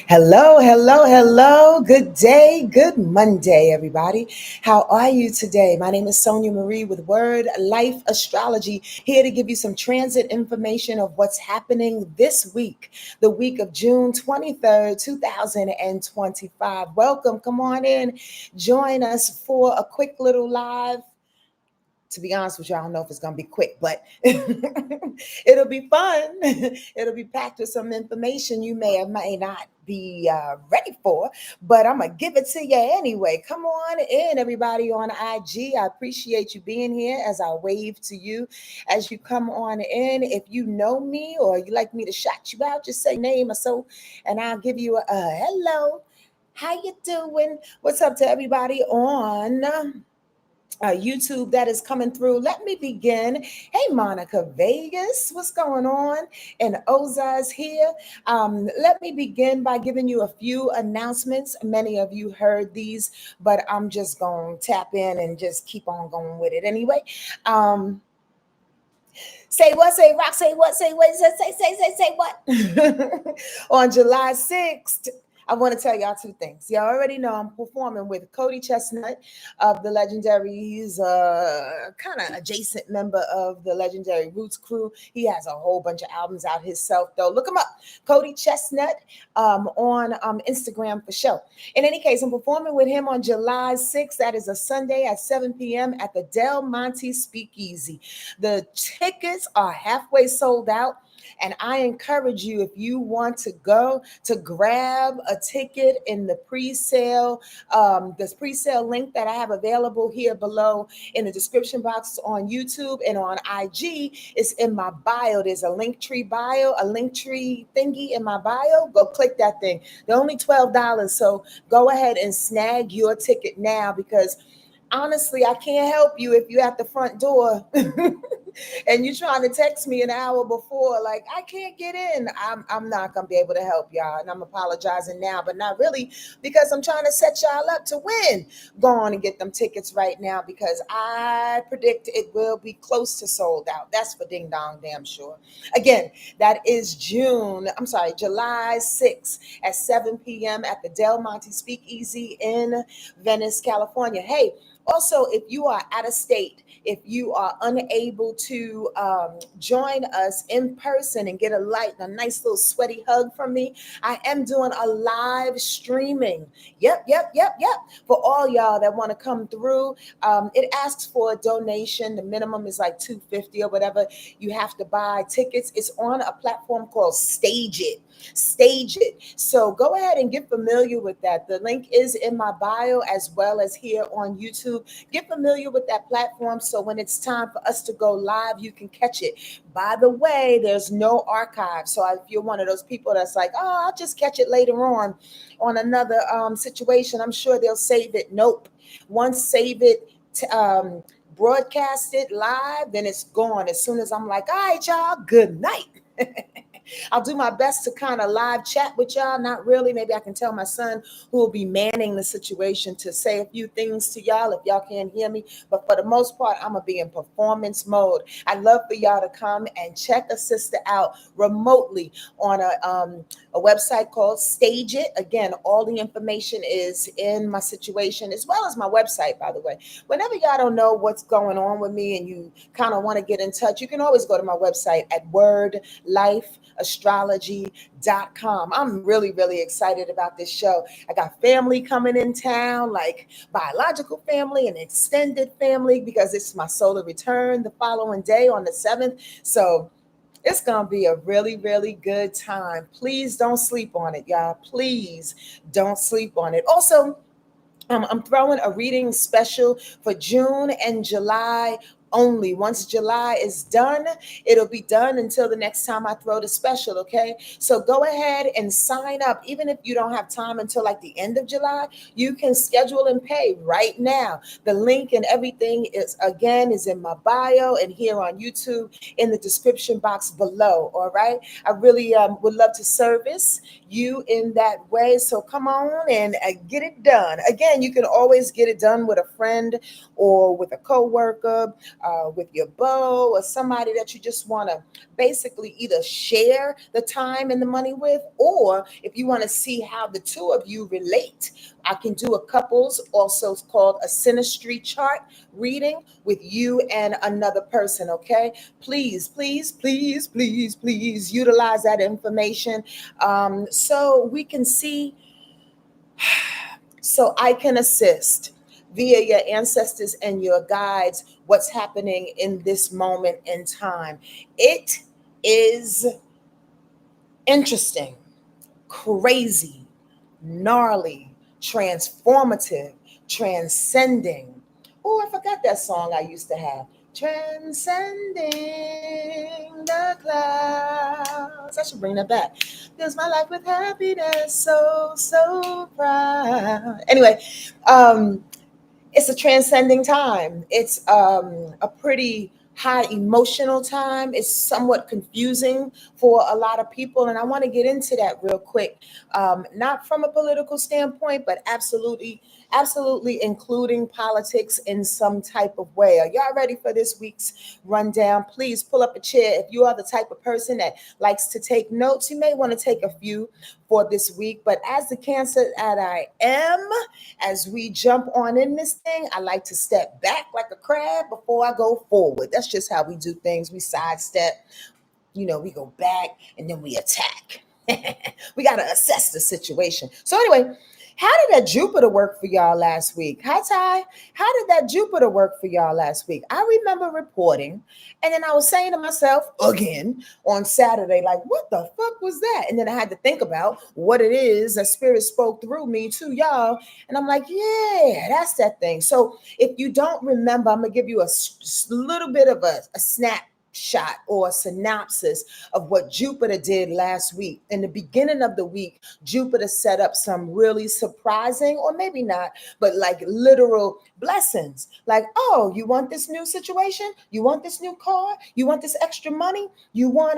Hello, hello, hello. Good day, good Monday, everybody. How are you today? My name is Sonja Marie with Wordlife Astrology, here to give you some transit information of what's happening this week, the week of June 23rd, 2025. Welcome. Come on in. Join us for a quick little live. To be honest with you, I don't know if it's going to be quick, but it'll be fun. It'll be packed with some information you may or may not be ready for, but I'm going to give it to you anyway. Come on in, everybody on IG. I appreciate you being here as I wave to you as you come on in. If you know me or you like me to shout you out, just say name or so, and I'll give you a hello. How you doing? What's up to everybody on YouTube that is coming through? Let me begin. Hey, Monica Vegas, what's going on? And Oza's here. Let me begin by giving you a few announcements. Many of you heard these, but I'm just going to tap in and just keep on going with it anyway. Say what, say rock, say what, say what. On July 6th, I want to tell y'all two things. Y'all already know I'm performing with Cody Chestnut of the legendary, he's a kind of adjacent member of the legendary Roots crew. He has a whole bunch of albums out himself, though. Look him up, Cody Chestnut, on Instagram for sure. In any case, I'm performing with him on July 6th. That is a Sunday at 7 p.m. at the Monte Speakeasy. The tickets are halfway sold out. And I encourage you, if you want to go, to grab a ticket in the pre-sale, this pre-sale link that I have available here below in the description box on YouTube and on IG. It's in my bio. There's a Linktree bio, a Linktree thingy in my bio. Go click that thing. They're only $12. So go ahead and snag your ticket now, because honestly, I can't help you if you're at the front door and you're trying to text me an hour before, like, I can't get in. I'm not going to be able to help y'all. And I'm apologizing now, but not really, because I'm trying to set y'all up to win. Go on and get them tickets right now, because I predict it will be close to sold out. That's for ding dong damn sure. Again, that is July 6th at 7 p.m. at the Del Monte Speakeasy in Venice, California. Hey, also, if you are out of state, if you are unable to join us in person and get a nice little sweaty hug from me, I am doing a live streaming. Yep. For all y'all that want to come through, it asks for a donation. The minimum is like $250 or whatever. You have to buy tickets. It's on a platform called Stage It. So go ahead and get familiar with that. The link is in my bio as well as here on YouTube. Get familiar with that platform, so when it's time for us to go live, you can catch it. By the way, there's no archive. So if you're one of those people that's like, oh, I'll just catch it later on another situation, I'm sure they'll save it. Nope. Once save it, broadcast it live, then it's gone. As soon as I'm like, all right, y'all, good night. I'll do my best to kind of live chat with y'all. Not really. Maybe I can tell my son, who will be manning the situation, to say a few things to y'all if y'all can't hear me. But for the most part, I'm going to be in performance mode. I'd love for y'all to come and check a sister out remotely on a website called Stage It. Again, all the information is in my situation, as well as my website, by the way. Whenever y'all don't know what's going on with me and you kind of want to get in touch, you can always go to my website at wordlifeastrology.com. I'm really, really excited about this show. I got family coming in town, like biological family and extended family, because it's my solar return the following day on the 7th. So it's going to be a really, really good time. Please don't sleep on it, y'all. Please don't sleep on it. Also, I'm throwing a reading special for June and July only. Once July is done, it'll be done until the next time I throw the special, okay? So go ahead and sign up. Even if you don't have time until like the end of July, you can schedule and pay right now. The link and everything is in my bio and here on YouTube in the description box below, all right? I really would love to service you in that way. So come on and get it done. Again, you can always get it done with a friend or with a coworker, with your beau or somebody that you just want to basically either share the time and the money with, or if you want to see how the two of you relate, I can do a couples, also called a synastry chart reading with you and another person. Okay, please, please, please, please, please utilize that information, so we can see, so I can assist via your ancestors and your guides what's happening in this moment in time. It is interesting, crazy, gnarly, transformative, transcending. Oh, I forgot that song I used to have. Transcending the clouds. I should bring that back. Fills my life with happiness, so proud. Anyway, um, it's a transcending time. It's a pretty high emotional time. It's somewhat confusing for a lot of people, and I want to get into that real quick. Not from a political standpoint, but absolutely, absolutely including politics in some type of way. Are y'all ready for this week's rundown? Please pull up a chair. If you are the type of person that likes to take notes, you may want to take a few for this week. But as the Cancer that I am, as we jump on in this thing, I like to step back like a crab before I go forward. That's just how we do things. We sidestep, we go back and then we attack. We got to assess the situation. So, anyway, how did that Jupiter work for y'all last week? Hi, Ty. How did that Jupiter work for y'all last week? I remember reporting, and then I was saying to myself again on Saturday, like, what the fuck was that? And then I had to think about what it is that Spirit spoke through me to y'all. And I'm like, yeah, that's that thing. So if you don't remember, I'm going to give you a little bit of a snapshot or a synopsis of what Jupiter did last week. In the beginning of the week, Jupiter set up some really surprising, or maybe not, but like literal blessings. Like, oh, you want this new situation? You want this new car? You want this extra money? You want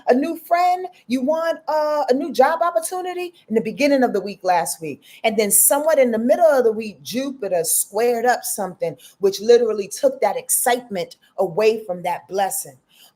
a new friend? You want a new job opportunity? In the beginning of the week last week. And then somewhat in the middle of the week, Jupiter squared up something which literally took that excitement away from that blessing.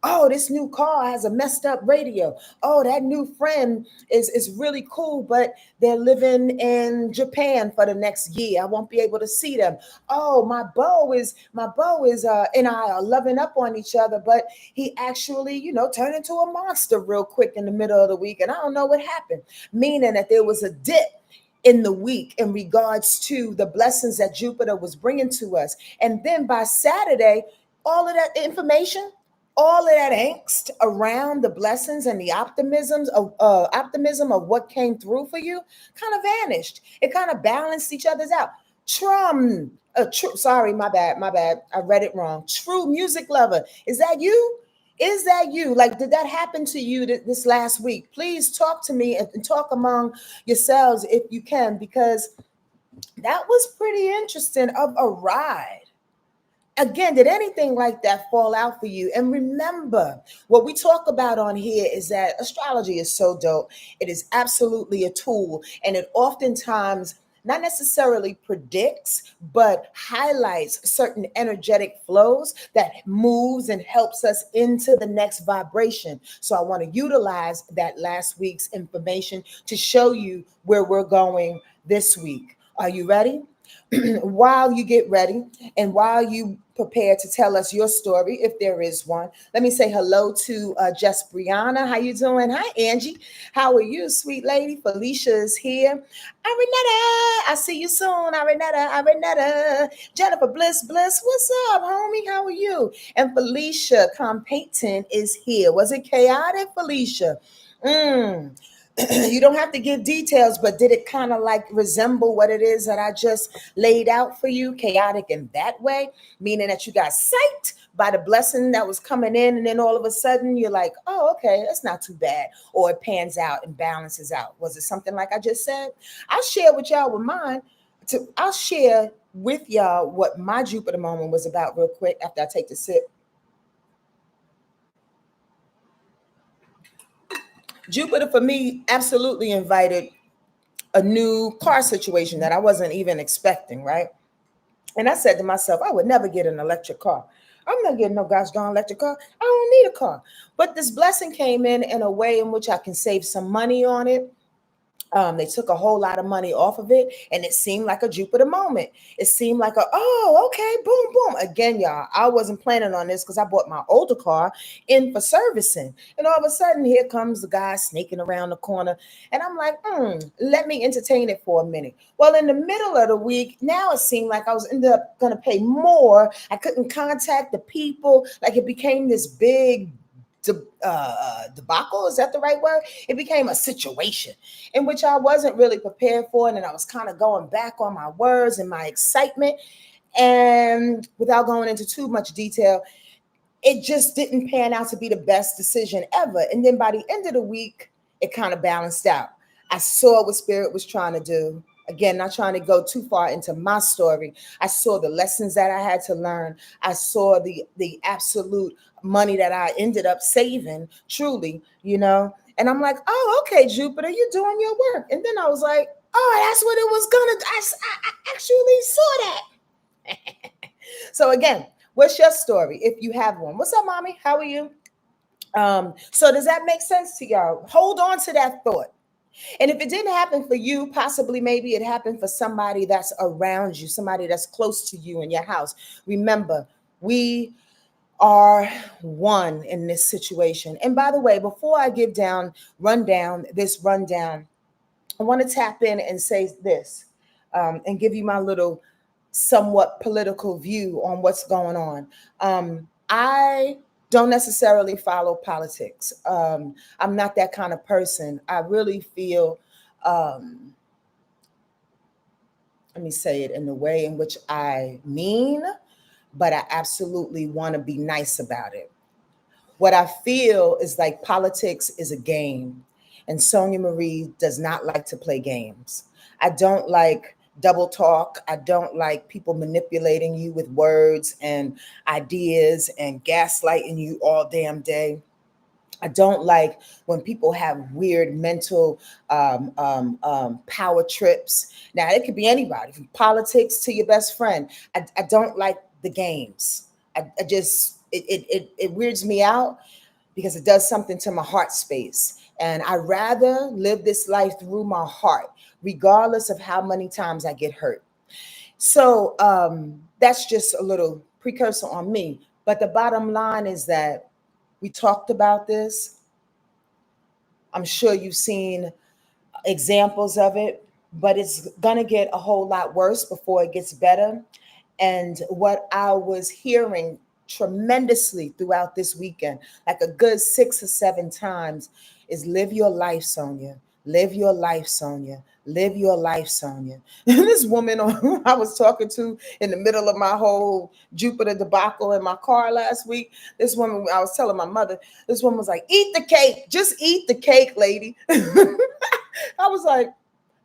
Oh, this new car has a messed up radio. Oh, that new friend is really cool, but they're living in Japan for the next year. I won't be able to see them. Oh, my beau is and I are loving up on each other, but he actually, turned into a monster real quick in the middle of the week, and I don't know what happened. Meaning that there was a dip in the week in regards to the blessings that Jupiter was bringing to us. And then by Saturday, all of that information, all of that angst around the blessings and the optimism of what came through for you kind of vanished. It kind of balanced each other's out. Sorry, my bad. I read it wrong. True music lover. Is that you? Is that you? Like, did that happen to you this last week? Please talk to me and talk among yourselves if you can, because that was pretty interesting of a ride. Again, did anything like that fall out for you? And remember, what we talk about on here is that astrology is so dope. It is absolutely a tool, and it oftentimes not necessarily predicts, but highlights certain energetic flows that moves and helps us into the next vibration. So I want to utilize that last week's information to show you where we're going this week. Are you ready? While you get ready and while you prepare to tell us your story, if there is one, let me say hello to Jess Brianna. How you doing? Hi, Angie. How are you, sweet lady? Felicia is here. Arenetta, I see you soon. Arenetta. Jennifer Bliss. What's up, homie? How are you? And Felicia Compayton is here. Was it chaotic, Felicia? You don't have to give details, but did it kind of like resemble what it is that I just laid out for you? Chaotic in that way, meaning that you got psyched by the blessing that was coming in, and then all of a sudden you're like, oh, okay, that's not too bad. Or it pans out and balances out. Was it something like I just said? I'll share with y'all with mine. I'll share with y'all what my Jupiter moment was about real quick after I take the sip. Jupiter for me absolutely invited a new car situation that I wasn't even expecting, right? And I said to myself, I would never get an electric car. I'm not getting no gosh darn electric car. I don't need a car. But this blessing came in a way in which I can save some money on it. They took a whole lot of money off of it, and it seemed like a Jupiter moment. It seemed like oh, okay, boom, boom. Again, y'all, I wasn't planning on this because I bought my older car in for servicing. And all of a sudden, here comes the guy sneaking around the corner. And I'm like, let me entertain it for a minute. Well, in the middle of the week, now it seemed like I was ended up going to pay more. I couldn't contact the people. Like it became this big debacle, is that the right word? It became a situation in which I wasn't really prepared for, and then I was kind of going back on my words and my excitement. And without going into too much detail, it just didn't pan out to be the best decision ever. And then by the end of the week, it kind of balanced out. I saw what Spirit was trying to do. Again, not trying to go too far into my story. I saw the lessons that I had to learn. I saw the absolute money that I ended up saving, truly, you know. And I'm like, oh, okay, Jupiter, you're doing your work. And then I was like, oh, that's what it was gonna. I actually saw that. So again, what's your story if you have one? What's up, mommy? How are you? So does that make sense to y'all? Hold on to that thought. And if it didn't happen for you, possibly maybe it happened for somebody that's around you, somebody that's close to you in your house. Remember, we are one in this situation. And by the way, before I give this rundown, I want to tap in and say this and give you my little somewhat political view on what's going on. I don't necessarily follow politics. I'm not that kind of person. I really feel, let me say it in the way in which I mean, but I absolutely want to be nice about it. What I feel is like politics is a game, and Sonja Marie does not like to play games. I don't like double talk. I don't like people manipulating you with words and ideas and gaslighting you all damn day. I don't like when people have weird mental power trips. Now, it could be anybody, from politics to your best friend. I don't like the games. I just, it weirds me out because it does something to my heart space. And I rather live this life through my heart, regardless of how many times I get hurt. So that's just a little precursor on me. But the bottom line is that we talked about this. I'm sure you've seen examples of it, but it's going to get a whole lot worse before it gets better. And what I was hearing tremendously throughout this weekend, like a good 6 or 7 times, is live your life, Sonja. Live your life, Sonja. Live your life, Sonja. This woman I was talking to in the middle of my whole Jupiter debacle in my car last week, this woman, I was telling my mother, this woman was like, eat the cake. Just eat the cake, lady. I was like,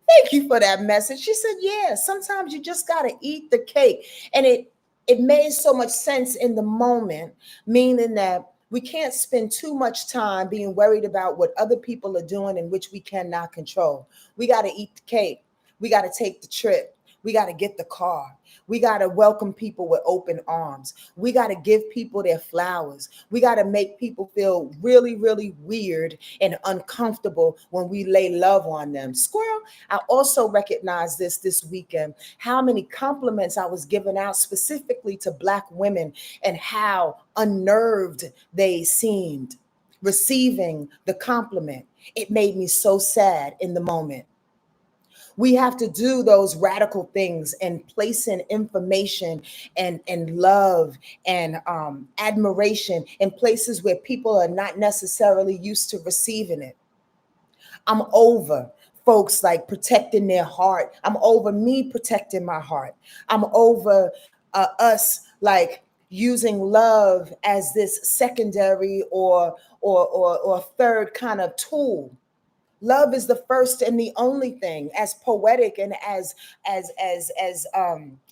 thank you for that message. She said, yeah, sometimes you just got to eat the cake. And it made so much sense in the moment, meaning that we can't spend too much time being worried about what other people are doing in which we cannot control. We got to eat the cake. We got to take the trip. We got to get the car. We got to welcome people with open arms. We got to give people their flowers. We got to make people feel really, really weird and uncomfortable when we lay love on them. Squirrel, I also recognized this weekend, how many compliments I was giving out specifically to Black women and how unnerved they seemed receiving the compliment. It made me so sad in the moment. We have to do those radical things and place in information and love and admiration in places where people are not necessarily used to receiving it. I'm over folks like protecting their heart. I'm over me protecting my heart. I'm over us like using love as this secondary or third kind of tool. Love is the first and the only thing, as poetic and as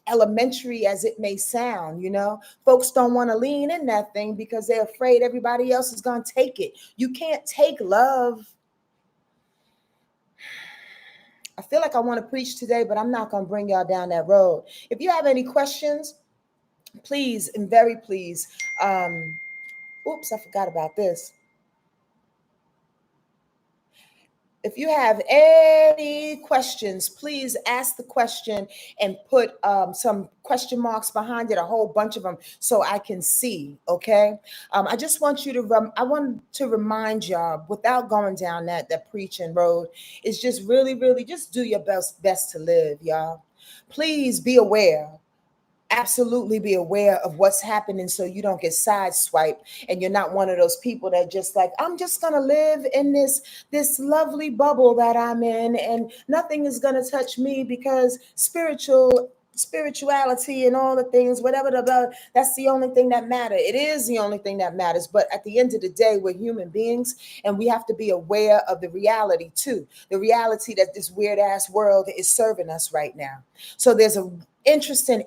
elementary as it may sound. You know, folks don't want to lean in that thing because they're afraid everybody else is going to take it. You can't take love. I feel like I want to preach today, but I'm not going to bring y'all down that road. If you have any questions, please and very please. Oops, I forgot about this. If you have any questions, please ask the question and put some question marks behind it, a whole bunch of them, so I can see. Okay. I just want you to. I want to remind y'all, without going down that preaching road, is just really just do your best to live, y'all. Please be aware. Absolutely be aware of what's happening so you don't get sideswiped and you're not one of those people that just like, I'm just gonna live in this lovely bubble that I'm in and nothing is gonna touch me because spirituality and all the things, whatever that's the only thing that matters. It is the only thing that matters, but at the end of the day, we're human beings and we have to be aware of the reality too, the reality that this weird ass world is serving us right now. So there's a interesting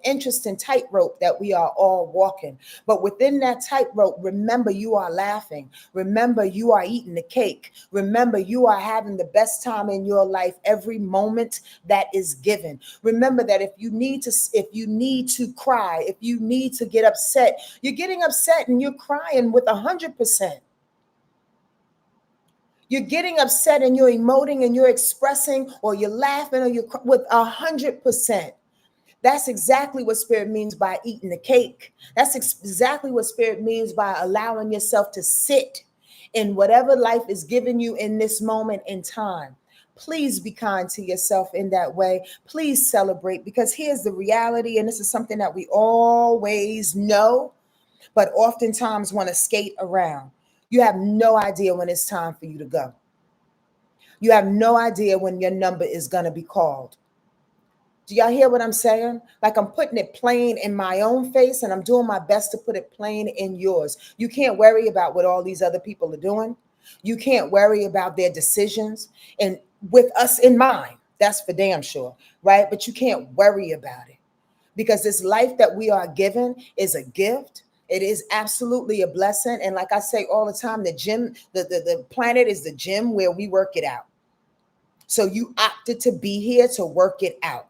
tightrope that we are all walking. But within that tightrope, remember you are laughing. Remember you are eating the cake. Remember you are having the best time in your life every moment that is given. Remember that if you need to cry, if you need to get upset, you're getting upset and you're crying with 100%. You're getting upset and you're emoting and you're expressing, or you're laughing or you're with 100%. That's exactly what spirit means by eating the cake. That's exactly what spirit means by allowing yourself to sit in whatever life is giving you in this moment in time. Please be kind to yourself in that way. Please celebrate, because here's the reality, and this is something that we always know, but oftentimes want to skate around. You have no idea when it's time for you to go. You have no idea when your number is going to be called. Do y'all hear what I'm saying? Like, I'm putting it plain in my own face and I'm doing my best to put it plain in yours. You can't worry about what all these other people are doing. You can't worry about their decisions, and with us in mind, that's for damn sure, right? But you can't worry about it, because this life that we are given is a gift. It is absolutely a blessing. And like I say all the time, the planet is the gym where we work it out. So you opted to be here to work it out.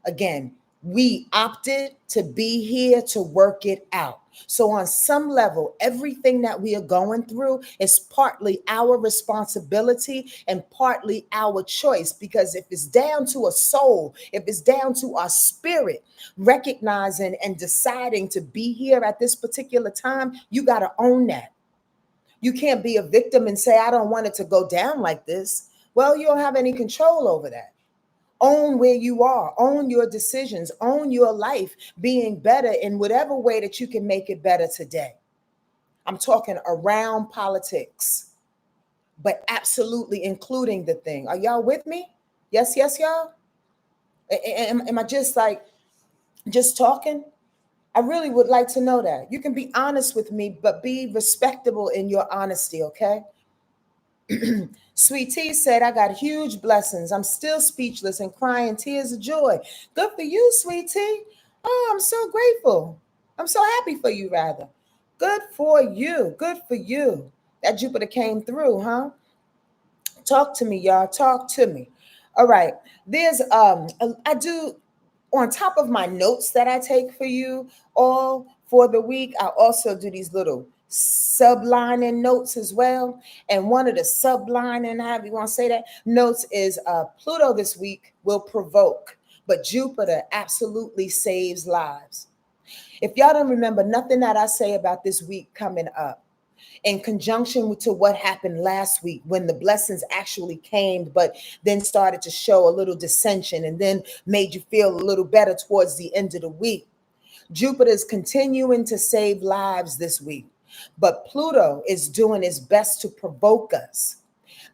Again, we opted to be here to work it out. So on some level, everything that we are going through is partly our responsibility and partly our choice. Because if it's down to a soul, if it's down to our spirit, recognizing and deciding to be here at this particular time, you got to own that. You can't be a victim and say, I don't want it to go down like this. Well, you don't have any control over that. Own where you are, own your decisions, own your life being better in whatever way that you can make it better today. I'm talking around politics, but absolutely including the thing. Are y'all with me? Yes, y'all? Am I just talking? I really would like to know that. You can be honest with me, but be respectable in your honesty, okay? Sweet Tea said, I got huge blessings. I'm still speechless and crying tears of joy. Good for you, Sweet Tea. Oh, I'm so grateful. I'm so happy for you, rather. Good for you. Good for you. That Jupiter came through, huh? Talk to me, y'all. Talk to me. All right. There's I do, on top of my notes that I take for you all for the week, I also do these little sublining notes as well. And one of the sublining, however you want to say that, notes is Pluto this week will provoke, but Jupiter absolutely saves lives. If y'all don't remember nothing that I say about this week coming up, in conjunction to what happened last week when the blessings actually came, but then started to show a little dissension and then made you feel a little better towards the end of the week. Jupiter is continuing to save lives this week, but Pluto is doing its best to provoke us.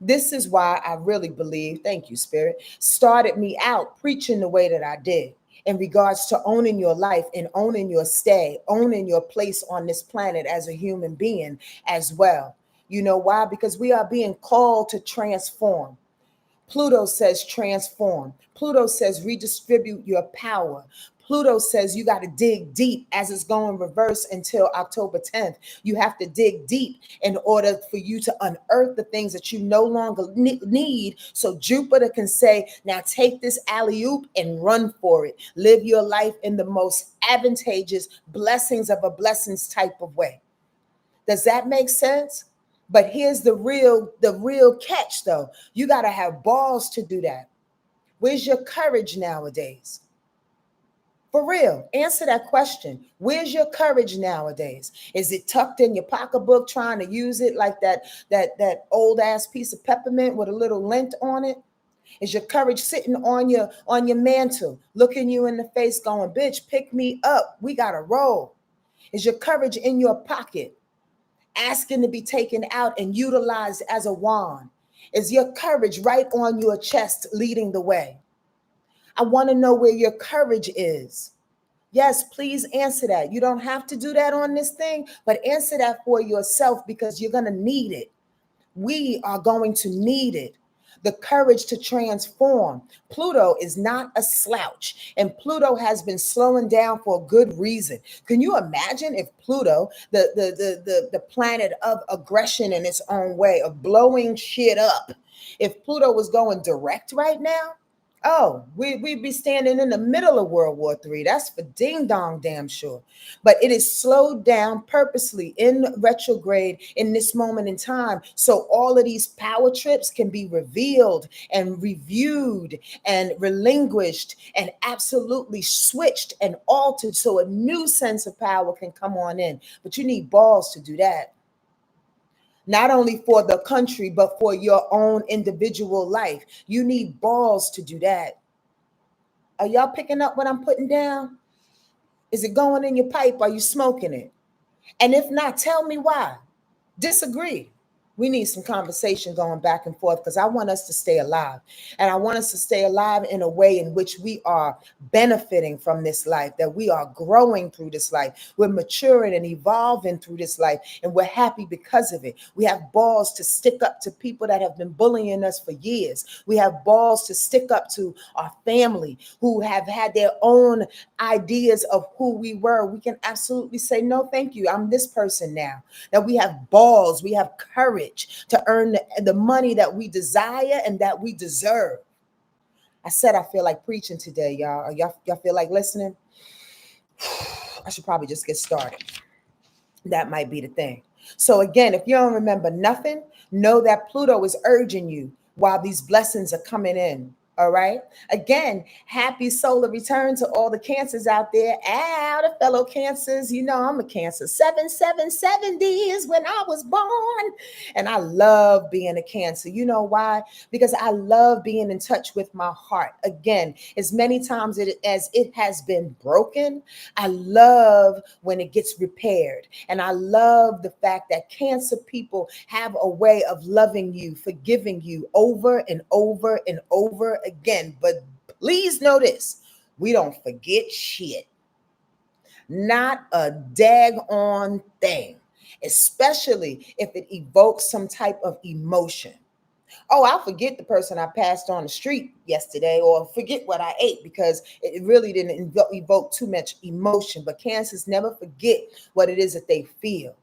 This is why I really believe, thank you, Spirit, started me out preaching the way that I did in regards to owning your life and owning your stay, owning your place on this planet as a human being as well. You know why? Because we are being called to transform. Pluto says transform. Pluto says redistribute your power. Pluto says you got to dig deep as it's going reverse until October 10th. You have to dig deep in order for you to unearth the things that you no longer need. So Jupiter can say, now take this alley-oop and run for it. Live your life in the most advantageous blessings of a blessings type of way. Does that make sense? But here's the real catch though. You got to have balls to do that. Where's your courage nowadays? For real, answer that question. Where's your courage nowadays? Is it tucked in your pocketbook trying to use it like that old ass piece of peppermint with a little lint on it? Is your courage sitting on your mantle, looking you in the face going, bitch, pick me up. We got to roll. Is your courage in your pocket, asking to be taken out and utilized as a wand? Is your courage right on your chest leading the way? I want to know where your courage is. Yes, please answer that. You don't have to do that on this thing, but answer that for yourself because you're going to need it. We are going to need it. The courage to transform. Pluto is not a slouch, and Pluto has been slowing down for a good reason. Can you imagine if Pluto, the planet of aggression in its own way, of blowing shit up, if Pluto was going direct right now? Oh, we'd be standing in the middle of World War III. That's for ding dong damn sure. But it is slowed down purposely in retrograde in this moment in time. So all of these power trips can be revealed and reviewed and relinquished and absolutely switched and altered so a new sense of power can come on in. But you need balls to do that. Not only for the country, but for your own individual life. You need balls to do that. Are y'all picking up what I'm putting down? Is it going in your pipe? Are you smoking it? And if not, tell me why. Disagree. We need some conversation going back and forth because I want us to stay alive. And I want us to stay alive in a way in which we are benefiting from this life, that we are growing through this life. We're maturing and evolving through this life, and we're happy because of it. We have balls to stick up to people that have been bullying us for years. We have balls to stick up to our family who have had their own ideas of who we were. We can absolutely say, no, thank you. I'm this person now. That we have balls, we have courage to earn the money that we desire and that we deserve. I said I feel like preaching today, y'all. Y'all feel like listening? I should probably just get started. That might be the thing. So again, if you don't remember nothing, know that Pluto is urging you while these blessings are coming in. All right. Again, happy solar return to all the Cancers out there. The fellow Cancers. You know, I'm a Cancer. 7770 is when I was born. And I love being a Cancer. You know why? Because I love being in touch with my heart. Again, as many times as it has been broken, I love when it gets repaired. And I love the fact that Cancer people have a way of loving you, forgiving you over and over and over again. But please know this, we don't forget shit. Not a daggone thing, especially if it evokes some type of emotion. Oh, I'll forget the person I passed on the street yesterday, or forget what I ate because it really didn't evoke too much emotion. But Cancers never forget what it is that they feel.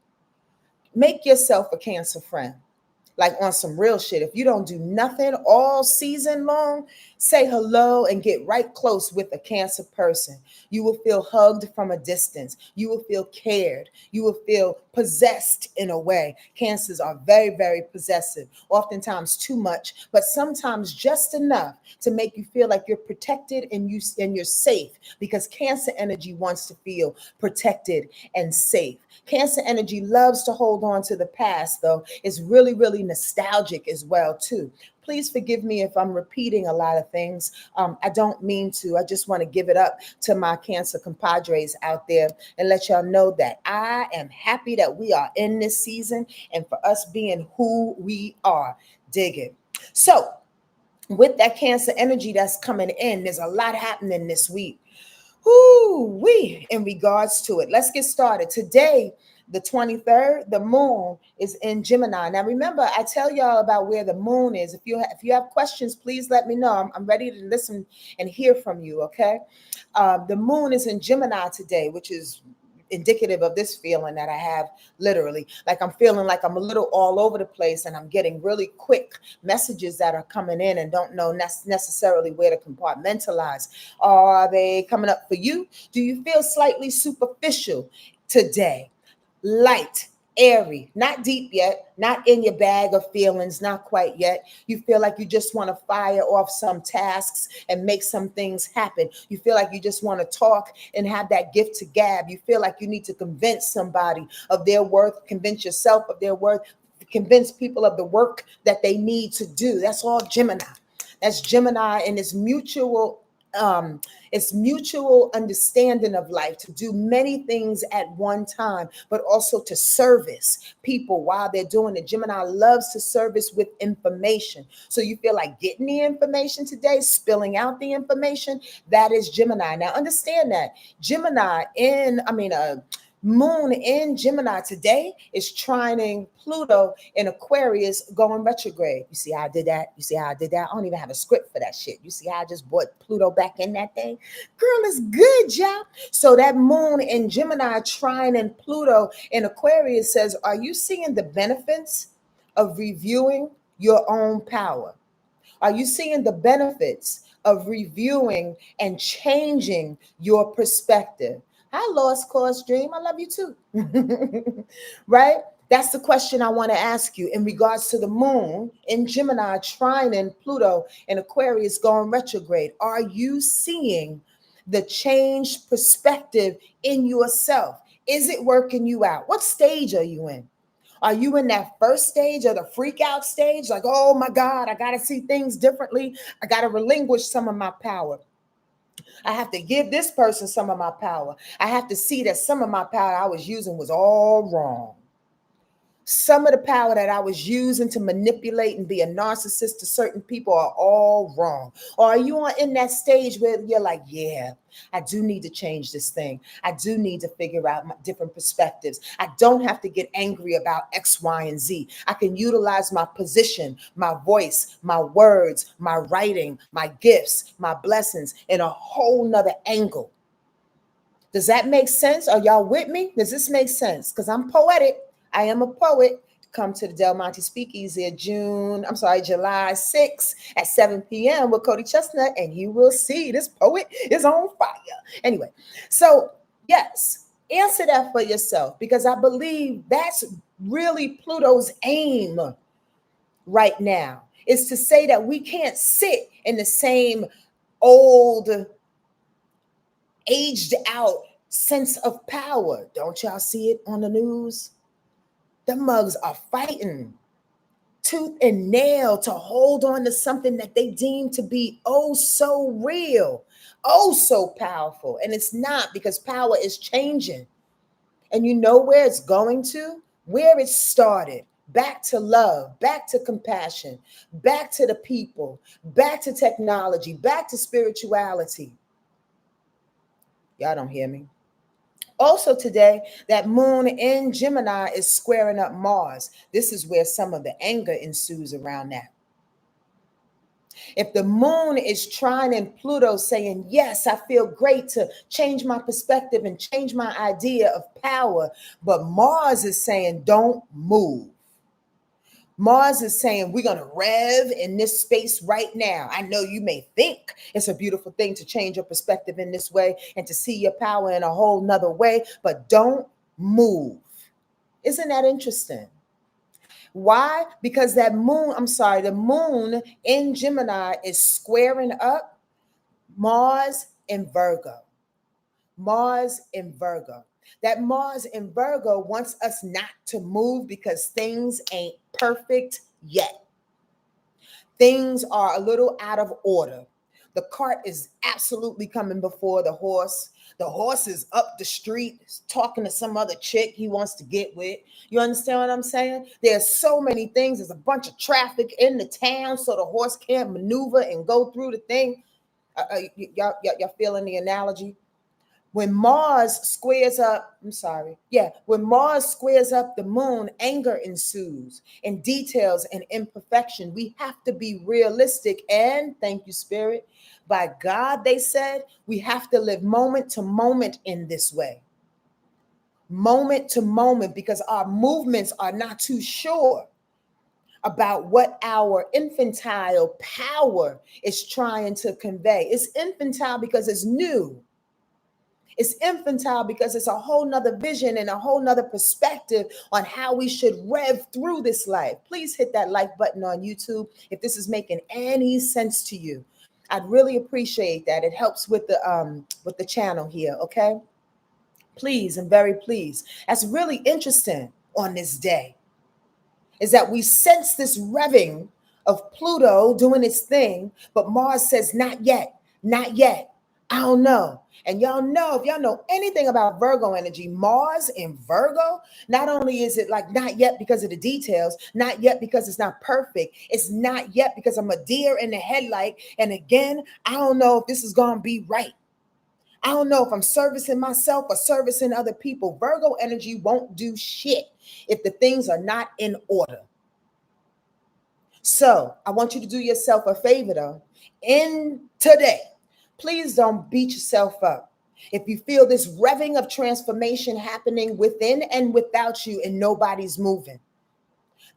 Make yourself a Cancer friend. Like on some real shit. If you don't do nothing all season long, say hello and get right close with a Cancer person. You will feel hugged from a distance. You will feel cared. You will feel possessed in a way. Cancers are very, very possessive, oftentimes too much, but sometimes just enough to make you feel like you're protected and you're safe, because Cancer energy wants to feel protected and safe. Cancer energy loves to hold on to the past, though. It's really, really nostalgic as well, too. Please forgive me if I'm repeating a lot of things. I don't mean to. I just want to give it up to my Cancer compadres out there and let y'all know that I am happy that we are in this season and for us being who we are. Dig it. So with that Cancer energy that's coming in, there's a lot happening this week. In regards to it. Let's get started. Today, the 23rd, the moon is in Gemini. Now, remember, I tell y'all about where the moon is. If you have questions, please let me know. I'm ready to listen and hear from you, okay? The moon is in Gemini today, which is indicative of this feeling that I have literally. Like I'm feeling like I'm a little all over the place and I'm getting really quick messages that are coming in and don't know necessarily where to compartmentalize. Are they coming up for you? Do you feel slightly superficial today? Light, airy, not deep yet, not in your bag of feelings, not quite yet. You feel like you just want to fire off some tasks and make some things happen. You feel like you just want to talk and have that gift to gab. You feel like you need to convince somebody of their worth, convince yourself of their worth, convince people of the work that they need to do. That's all Gemini. That's Gemini, and it's mutual understanding of life, to do many things at one time, but also to service people while they're doing it. Gemini loves to service with information. So you feel like getting the information today, spilling out the information, that is Gemini. Now understand that Moon in Gemini today is trining Pluto in Aquarius going retrograde. You see how I did that? You see how I did that? I don't even have a script for that shit. You see how I just brought Pluto back in that thing? Girl, it's good, y'all. So that moon in Gemini trining Pluto in Aquarius says, are you seeing the benefits of reviewing your own power? Are you seeing the benefits of reviewing and changing your perspective? Hi, Lost Cause Dream. I love you too. Right? That's the question I want to ask you in regards to the moon in Gemini trining Pluto in Aquarius going retrograde. Are you seeing the changed perspective in yourself? Is it working you out? What stage are you in? Are you in that first stage or the freak out stage? Like, oh my God, I got to see things differently. I got to relinquish some of my power. I have to give this person some of my power. I have to see that some of my power I was using was all wrong. Some of the power that I was using to manipulate and be a narcissist to certain people are all wrong. Or are you in that stage where you're like, yeah, I do need to change this thing. I do need to figure out my different perspectives. I don't have to get angry about X, Y, and Z. I can utilize my position, my voice, my words, my writing, my gifts, my blessings in a whole nother angle. Does that make sense? Are y'all with me? Does this make sense? Because I'm poetic. I am a poet. Come to the Del Monte Speakeasy July 6th at 7 p.m. with Cody Chestnut, and you will see this poet is on fire. Anyway, so yes, answer that for yourself, because I believe that's really Pluto's aim right now, is to say that we can't sit in the same old, aged out sense of power. Don't y'all see it on the news? The mugs are fighting tooth and nail to hold on to something that they deem to be oh so real, oh so powerful. And it's not, because power is changing. And you know where it's going to? Where it started. Back to love, back to compassion, back to the people, back to technology, back to spirituality. Y'all don't hear me. Also today, that moon in Gemini is squaring up Mars. This is where some of the anger ensues around that. If the moon is trining Pluto saying, yes, I feel great to change my perspective and change my idea of power, but Mars is saying, don't move. Mars is saying, we're going to rev in this space right now. I know you may think it's a beautiful thing to change your perspective in this way and to see your power in a whole nother way, but don't move. Isn't that interesting? Why? Because the moon in Gemini is squaring up Mars in Virgo. Mars in Virgo. That Mars in Virgo wants us not to move because things ain't perfect yet. Things are a little out of order. The cart is absolutely coming before the horse. The horse is up the street talking to some other chick he wants to get with. You understand what I'm saying? There's so many things. There's a bunch of traffic in the town, so the horse can't maneuver and go through the thing. Y'all feeling the analogy? When Mars squares up, when Mars squares up the moon, anger ensues in details and imperfection. We have to be realistic, and thank you, Spirit. By God, they said, we have to live moment to moment in this way. Moment to moment, because our movements are not too sure about what our infantile power is trying to convey. It's infantile because it's new. It's infantile because it's a whole nother vision and a whole nother perspective on how we should rev through this life. Please hit that like button on YouTube if this is making any sense to you. I'd really appreciate that. It helps with the channel here, okay? Please and very please. That's really interesting on this day, is that we sense this revving of Pluto doing its thing, but Mars says, not yet, not yet. I don't know. And y'all know, if y'all know anything about Virgo energy, Mars in Virgo, not only is it like not yet because of the details, not yet because it's not perfect, it's not yet because I'm a deer in the headlight. And again, I don't know if this is going to be right. I don't know if I'm servicing myself or servicing other people. Virgo energy won't do shit if the things are not in order. So I want you to do yourself a favor though. In today, please don't beat yourself up. If you feel this revving of transformation happening within and without you and nobody's moving,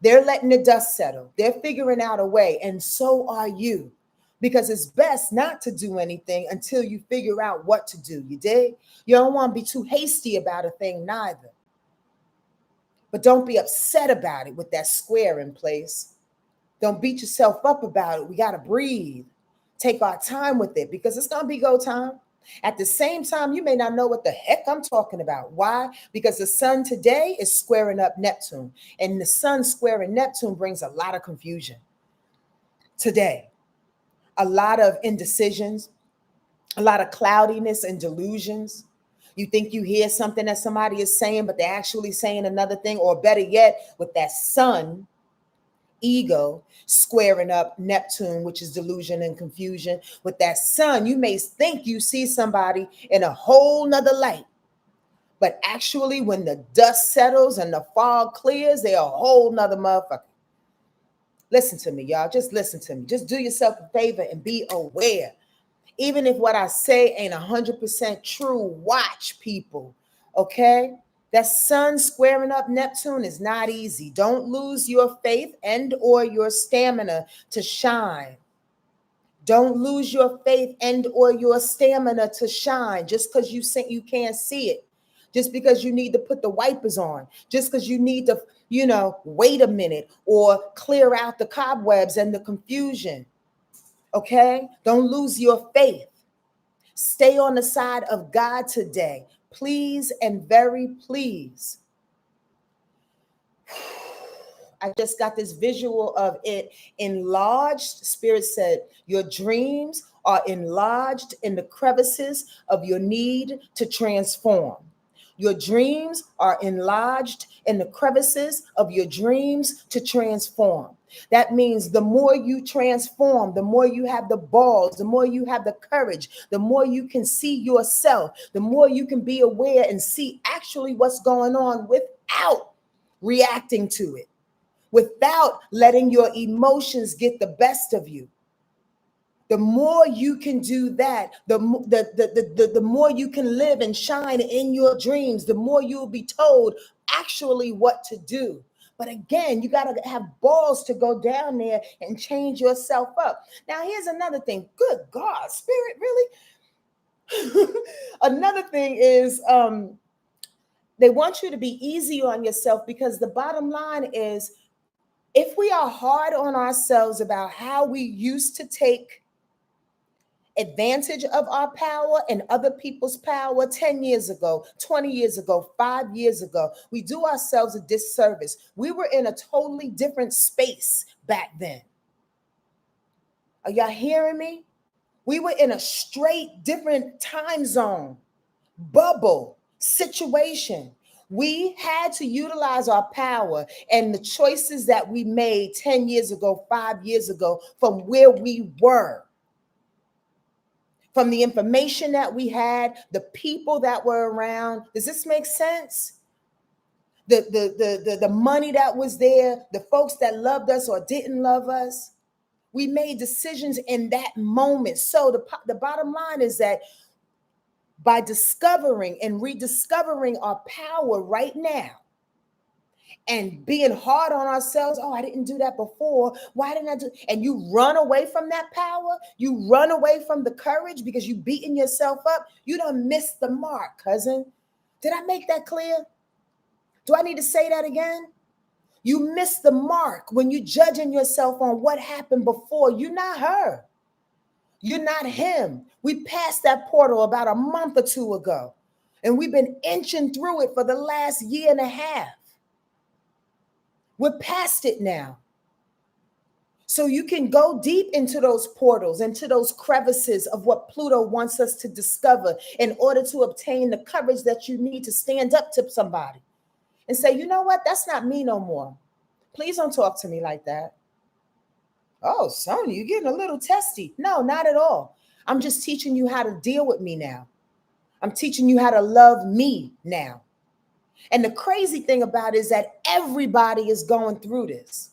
they're letting the dust settle. They're figuring out a way, and so are you. Because it's best not to do anything until you figure out what to do. You dig? You don't want to be too hasty about a thing neither. But don't be upset about it with that square in place. Don't beat yourself up about it. We got to breathe. Take our time with it because it's going to be go time. At the same time, you may not know what the heck I'm talking about. Why? Because the sun today is squaring up Neptune. And the sun squaring Neptune brings a lot of confusion today. A lot of indecisions, a lot of cloudiness and delusions. You think you hear something that somebody is saying, but they're actually saying another thing, or better yet, with that sun, ego, squaring up Neptune, which is delusion and confusion. With that sun, you may think you see somebody in a whole nother light, but actually when the dust settles and the fog clears, they're a whole nother motherfucker. Listen to me, y'all. Just listen to me. Just do yourself a favor and be aware. Even if what I say ain't 100% true, watch people, okay? That sun squaring up Neptune is not easy. Don't lose your faith and or your stamina to shine. Don't lose your faith and or your stamina to shine just because you can't see it. Just because you need to put the wipers on. Just because you need to, wait a minute or clear out the cobwebs and the confusion. Okay? Don't lose your faith. Stay on the side of God today. Please and very please. I just got this visual of it enlarged. Spirit said, your dreams are enlarged in the crevices of your need to transform. Your dreams are enlarged in the crevices of your dreams to transform. That means the more you transform, the more you have the balls, the more you have the courage, the more you can see yourself, the more you can be aware and see actually what's going on without reacting to it, without letting your emotions get the best of you. The more you can do that, the more you can live and shine in your dreams, the more you'll be told actually what to do. But again, you got to have balls to go down there and change yourself up. Now, here's another thing. Good God, Spirit, really? Another thing is they want you to be easy on yourself, because the bottom line is, if we are hard on ourselves about how we used to take advantage of our power and other people's power 10 years ago, 20 years ago, 5 years ago, we do ourselves a disservice. We were in a totally different space back then. Are y'all hearing me? We were in a straight different time zone, bubble, situation. We had to utilize our power and the choices that we made 10 years ago, 5 years ago, from where we were. from the information that we had, the people that were around. Does this make sense? The money that was there, the folks that loved us or didn't love us. We made decisions in that moment. So the bottom line is that by discovering and rediscovering our power right now and being hard on ourselves, oh, I didn't do that before. Why didn't I do? And you run away from that power. You run away from the courage because you beating yourself up. You done missed the mark, cousin. Did I make that clear? Do I need to say that again? You miss the mark when you're judging yourself on what happened before. You're not her. You're not him. We passed that portal about a month or two ago, and we've been inching through it for the last year and a half. We're past it now. So you can go deep into those portals, into those crevices of what Pluto wants us to discover in order to obtain the courage that you need to stand up to somebody and say, you know what? That's not me no more. Please don't talk to me like that. Oh, Sonja, you're getting a little testy. No, not at all. I'm just teaching you how to deal with me now. I'm teaching you how to love me now. And the crazy thing about it is that everybody is going through this.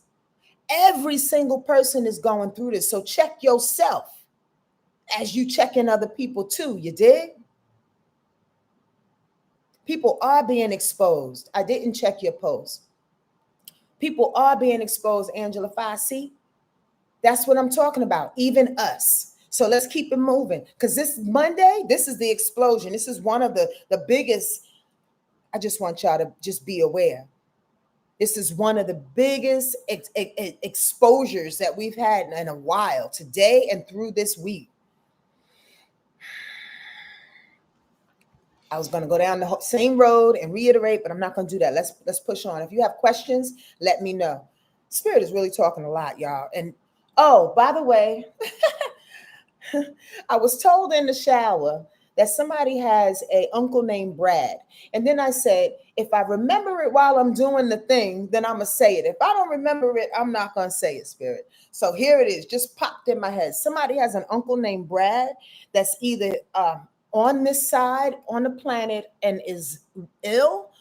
Every single person is going through this. So check yourself as you check in other people too. You dig? People are being exposed. I didn't check your post. People are being exposed, Angela Fassi. That's what I'm talking about, even us. So let's keep it moving, because this Monday, this is the explosion. This is one of the biggest. I just want y'all to just be aware. This is one of the biggest exposures that we've had in a while, today and through this week. I was going to go down the same road and reiterate, but I'm not going to do that. Let's push on. If you have questions, let me know. Spirit is really talking a lot, y'all. And oh, by the way, I was told in the shower that somebody has an uncle named Brad. And then I said, if I remember it while I'm doing the thing, then I'm going to say it. If I don't remember it, I'm not going to say it, Spirit. So here it is, just popped in my head. Somebody has an uncle named Brad that's either on this side on the planet and is ill,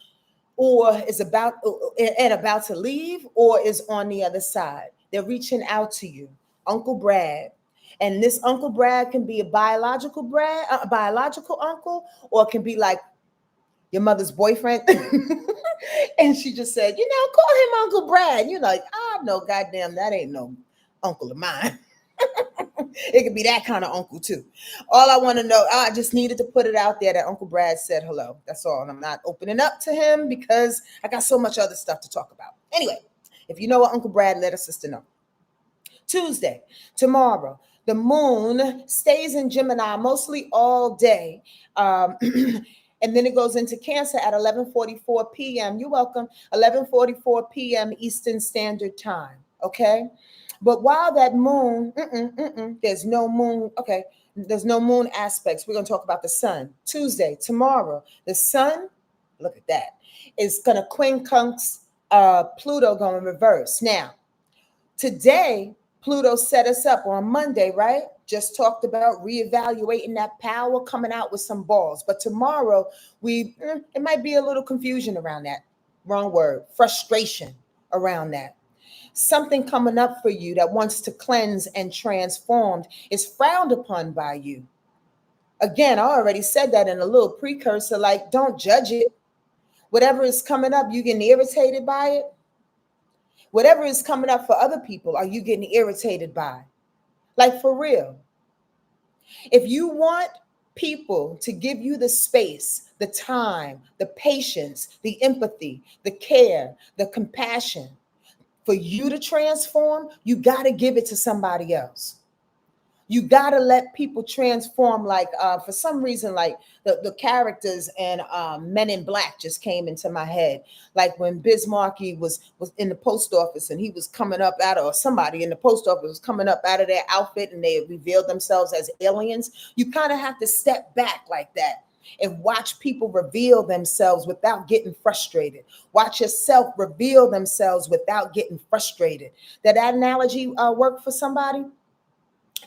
or is about to leave, or is on the other side. They're reaching out to you, Uncle Brad. And this Uncle Brad can be a biological uncle, or it can be like your mother's boyfriend. And she just said, call him Uncle Brad. You're like, no, goddamn, that ain't no uncle of mine. It could be that kind of uncle too. All I want to know, I just needed to put it out there that Uncle Brad said hello. That's all. And I'm not opening up to him because I got so much other stuff to talk about. Anyway, if you know what Uncle Brad, let a sister know. Tuesday, tomorrow, the moon stays in Gemini mostly all day. And then it goes into Cancer at 11:44 p.m. You're welcome. 11:44 p.m. Eastern Standard Time. Okay. But while that moon, there's no moon. Okay. There's no moon aspects. We're going to talk about the sun. Tuesday, tomorrow, the sun, look at that, is going to quincunx Pluto going reverse. Now, today, Pluto set us up on Monday, right? Just talked about reevaluating that power, coming out with some balls. But tomorrow, it might be a little confusion around that. Wrong word. Frustration around that. Something coming up for you that wants to cleanse and transform is frowned upon by you. Again, I already said that in a little precursor, like, don't judge it. Whatever is coming up, you getting irritated by it. Whatever is coming up for other people, are you getting irritated by? Like, for real. If you want people to give you the space, the time, the patience, the empathy, the care, the compassion for you to transform, you got to give it to somebody else. You got to let people transform. Like, for some reason, like the characters in Men in Black just came into my head. Like when Bismarcky was in the post office and he was coming up out of, or somebody in the post office was coming up out of their outfit and they revealed themselves as aliens. You kind of have to step back like that and watch people reveal themselves without getting frustrated. Watch yourself reveal themselves without getting frustrated. Did that analogy work for somebody?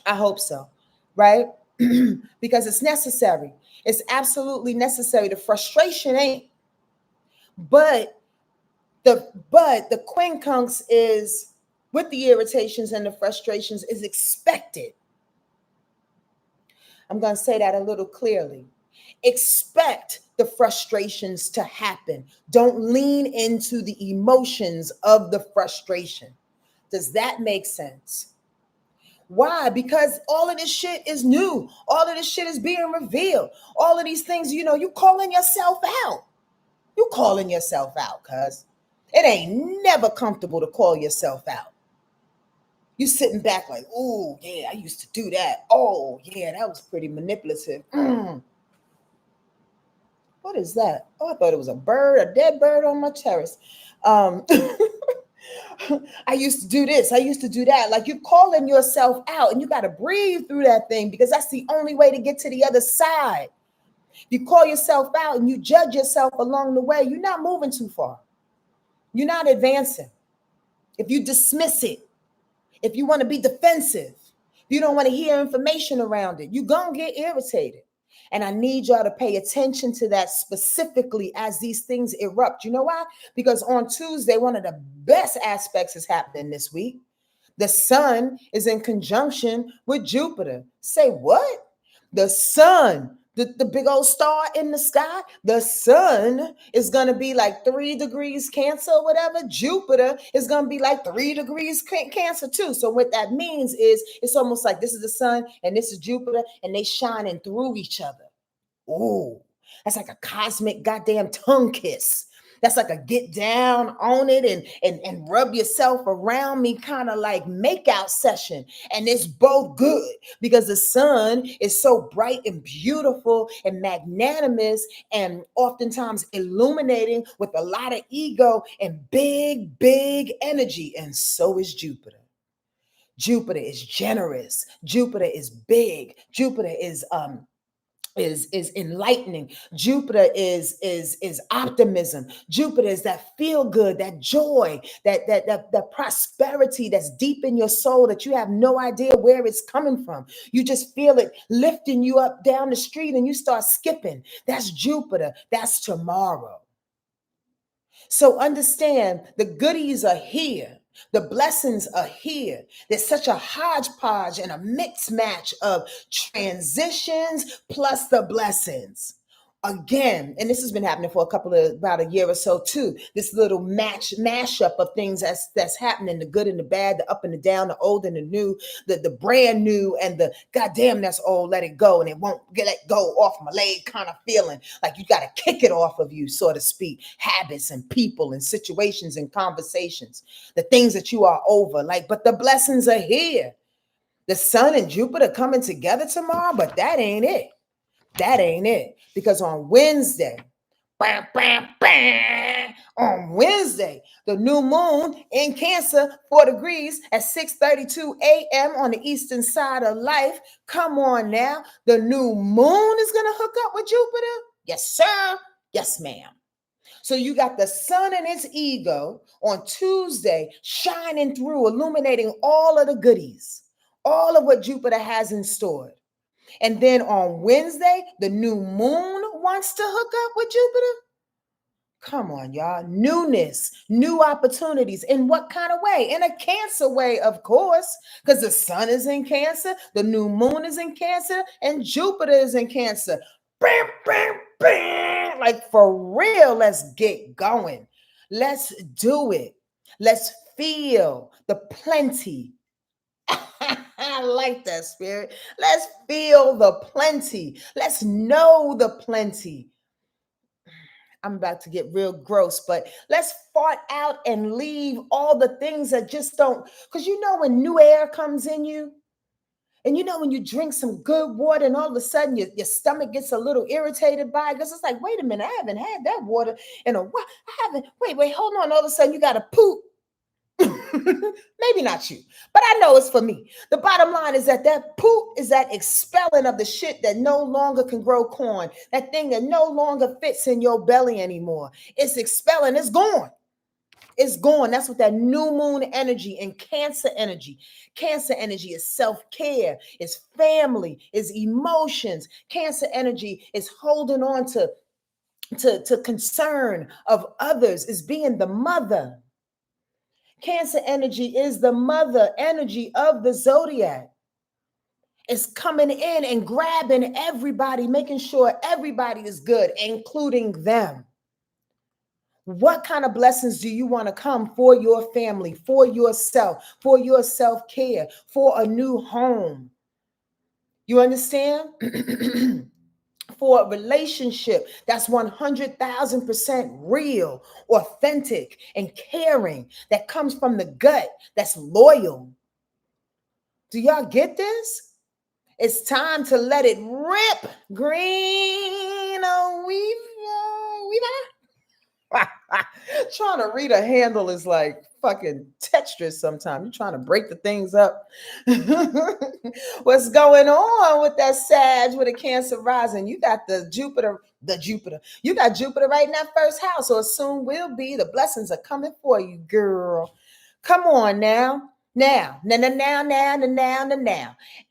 I hope so, right? because it's necessary. It's absolutely necessary. The frustration ain't, but the quincunx is, with the irritations and the frustrations, is expected. I'm going to say that a little clearly. Expect the frustrations to happen. Don't lean into the emotions of the frustration. Does that make sense? Why? Because all of this shit is new. All of this shit is being revealed. All of these things, you calling yourself out. You calling yourself out, cuz it ain't never comfortable to call yourself out. You sitting back like, oh, yeah, I used to do that. Oh, yeah, that was pretty manipulative. What is that? Oh, I thought it was a bird, a dead bird on my terrace. I used to do this. I used to do that. Like, you're calling yourself out, and you got to breathe through that thing, because that's the only way to get to the other side. You call yourself out and you judge yourself along the way, you're not moving too far. You're not advancing. If you dismiss it, if you want to be defensive, if you don't want to hear information around it, you're going to get irritated. And I need y'all to pay attention to that specifically as these things erupt. You know why? Because on Tuesday, one of the best aspects is happening this week. The sun is in conjunction with Jupiter. Say what? The sun, the big old star in the sky, the sun is going to be like 3 degrees Cancer or whatever. Jupiter is going to be like 3 degrees Cancer too. So what that means is it's almost like this is the sun and this is Jupiter, and they shining through each other. Ooh, that's like a cosmic goddamn tongue kiss. That's like a get down on it and rub yourself around me kind of like makeout session. And it's both good because the sun is so bright and beautiful and magnanimous and oftentimes illuminating with a lot of ego and big, big energy. And so is Jupiter. Jupiter is generous. Jupiter is big. Jupiter is enlightening. Jupiter is optimism. Jupiter is that feel good, that joy, that prosperity that's deep in your soul that you have no idea where it's coming from. You just feel it lifting you up down the street and you start skipping. That's Jupiter. That's tomorrow. So understand, the goodies are here. The blessings are here. There's such a hodgepodge and a mixed match of transitions plus the blessings. Again, and this has been happening for about a year or so too. This little mashup of things that's happening, the good and the bad, the up and the down, the old and the new, the brand new and the goddamn that's old, let it go and it won't let go off my leg kind of feeling. Like you got to kick it off of you, so to speak. Habits and people and situations and conversations, the things that you are over. Like, but the blessings are here. The sun and Jupiter coming together tomorrow, but that ain't it. That ain't it. Because on Wednesday, on Wednesday, the new moon in Cancer, 4 degrees at 6:32 a.m. on the eastern side of life. Come on now. The new moon is going to hook up with Jupiter. Yes, sir. Yes, ma'am. So you got the sun and its ego on Tuesday shining through, illuminating all of the goodies, all of what Jupiter has in store. And then on Wednesday, the new moon wants to hook up with Jupiter. Come on, y'all. Newness, new opportunities. In what kind of way? In a Cancer way, of course, because the sun is in Cancer, the new moon is in Cancer, and Jupiter is in Cancer. Bam, bam, bam. Like for real, let's get going. Let's do it. Let's feel the plenty. I like that, spirit. Let's feel the plenty. Let's know the plenty. I'm about to get real gross, but let's fart out and leave all the things that just don't, because you know when new air comes in you, and you know when you drink some good water and all of a sudden your stomach gets a little irritated by it, because it's like, wait a minute, I haven't had that water in a while. I haven't, wait, hold on. All of a sudden you got to poop. Maybe not you, but I know it's for me. The bottom line is that poop is that expelling of the shit that no longer can grow corn, that thing that no longer fits in your belly anymore. It's expelling, it's gone. It's gone. That's what that new moon energy and Cancer energy. Cancer energy is self-care, is family, is emotions. Cancer energy is holding on to concern of others, is being the mother. Cancer energy is the mother energy of the zodiac. It's coming in and grabbing everybody, making sure everybody is good, including them. What kind of blessings do you want to come for your family, for yourself, for your self-care, for a new home? You understand? For a relationship that's 100,000% real, authentic, and caring, that comes from the gut, that's loyal. Do y'all get this? It's time to let it rip. Green, oh, we trying to read a handle is like fucking Tetris sometimes. You're trying to break the things up. What's going on with that Sag with a Cancer rising? You got the Jupiter. You got Jupiter right in that first house, or soon will be. The blessings are coming for you, girl. Come on now. Now.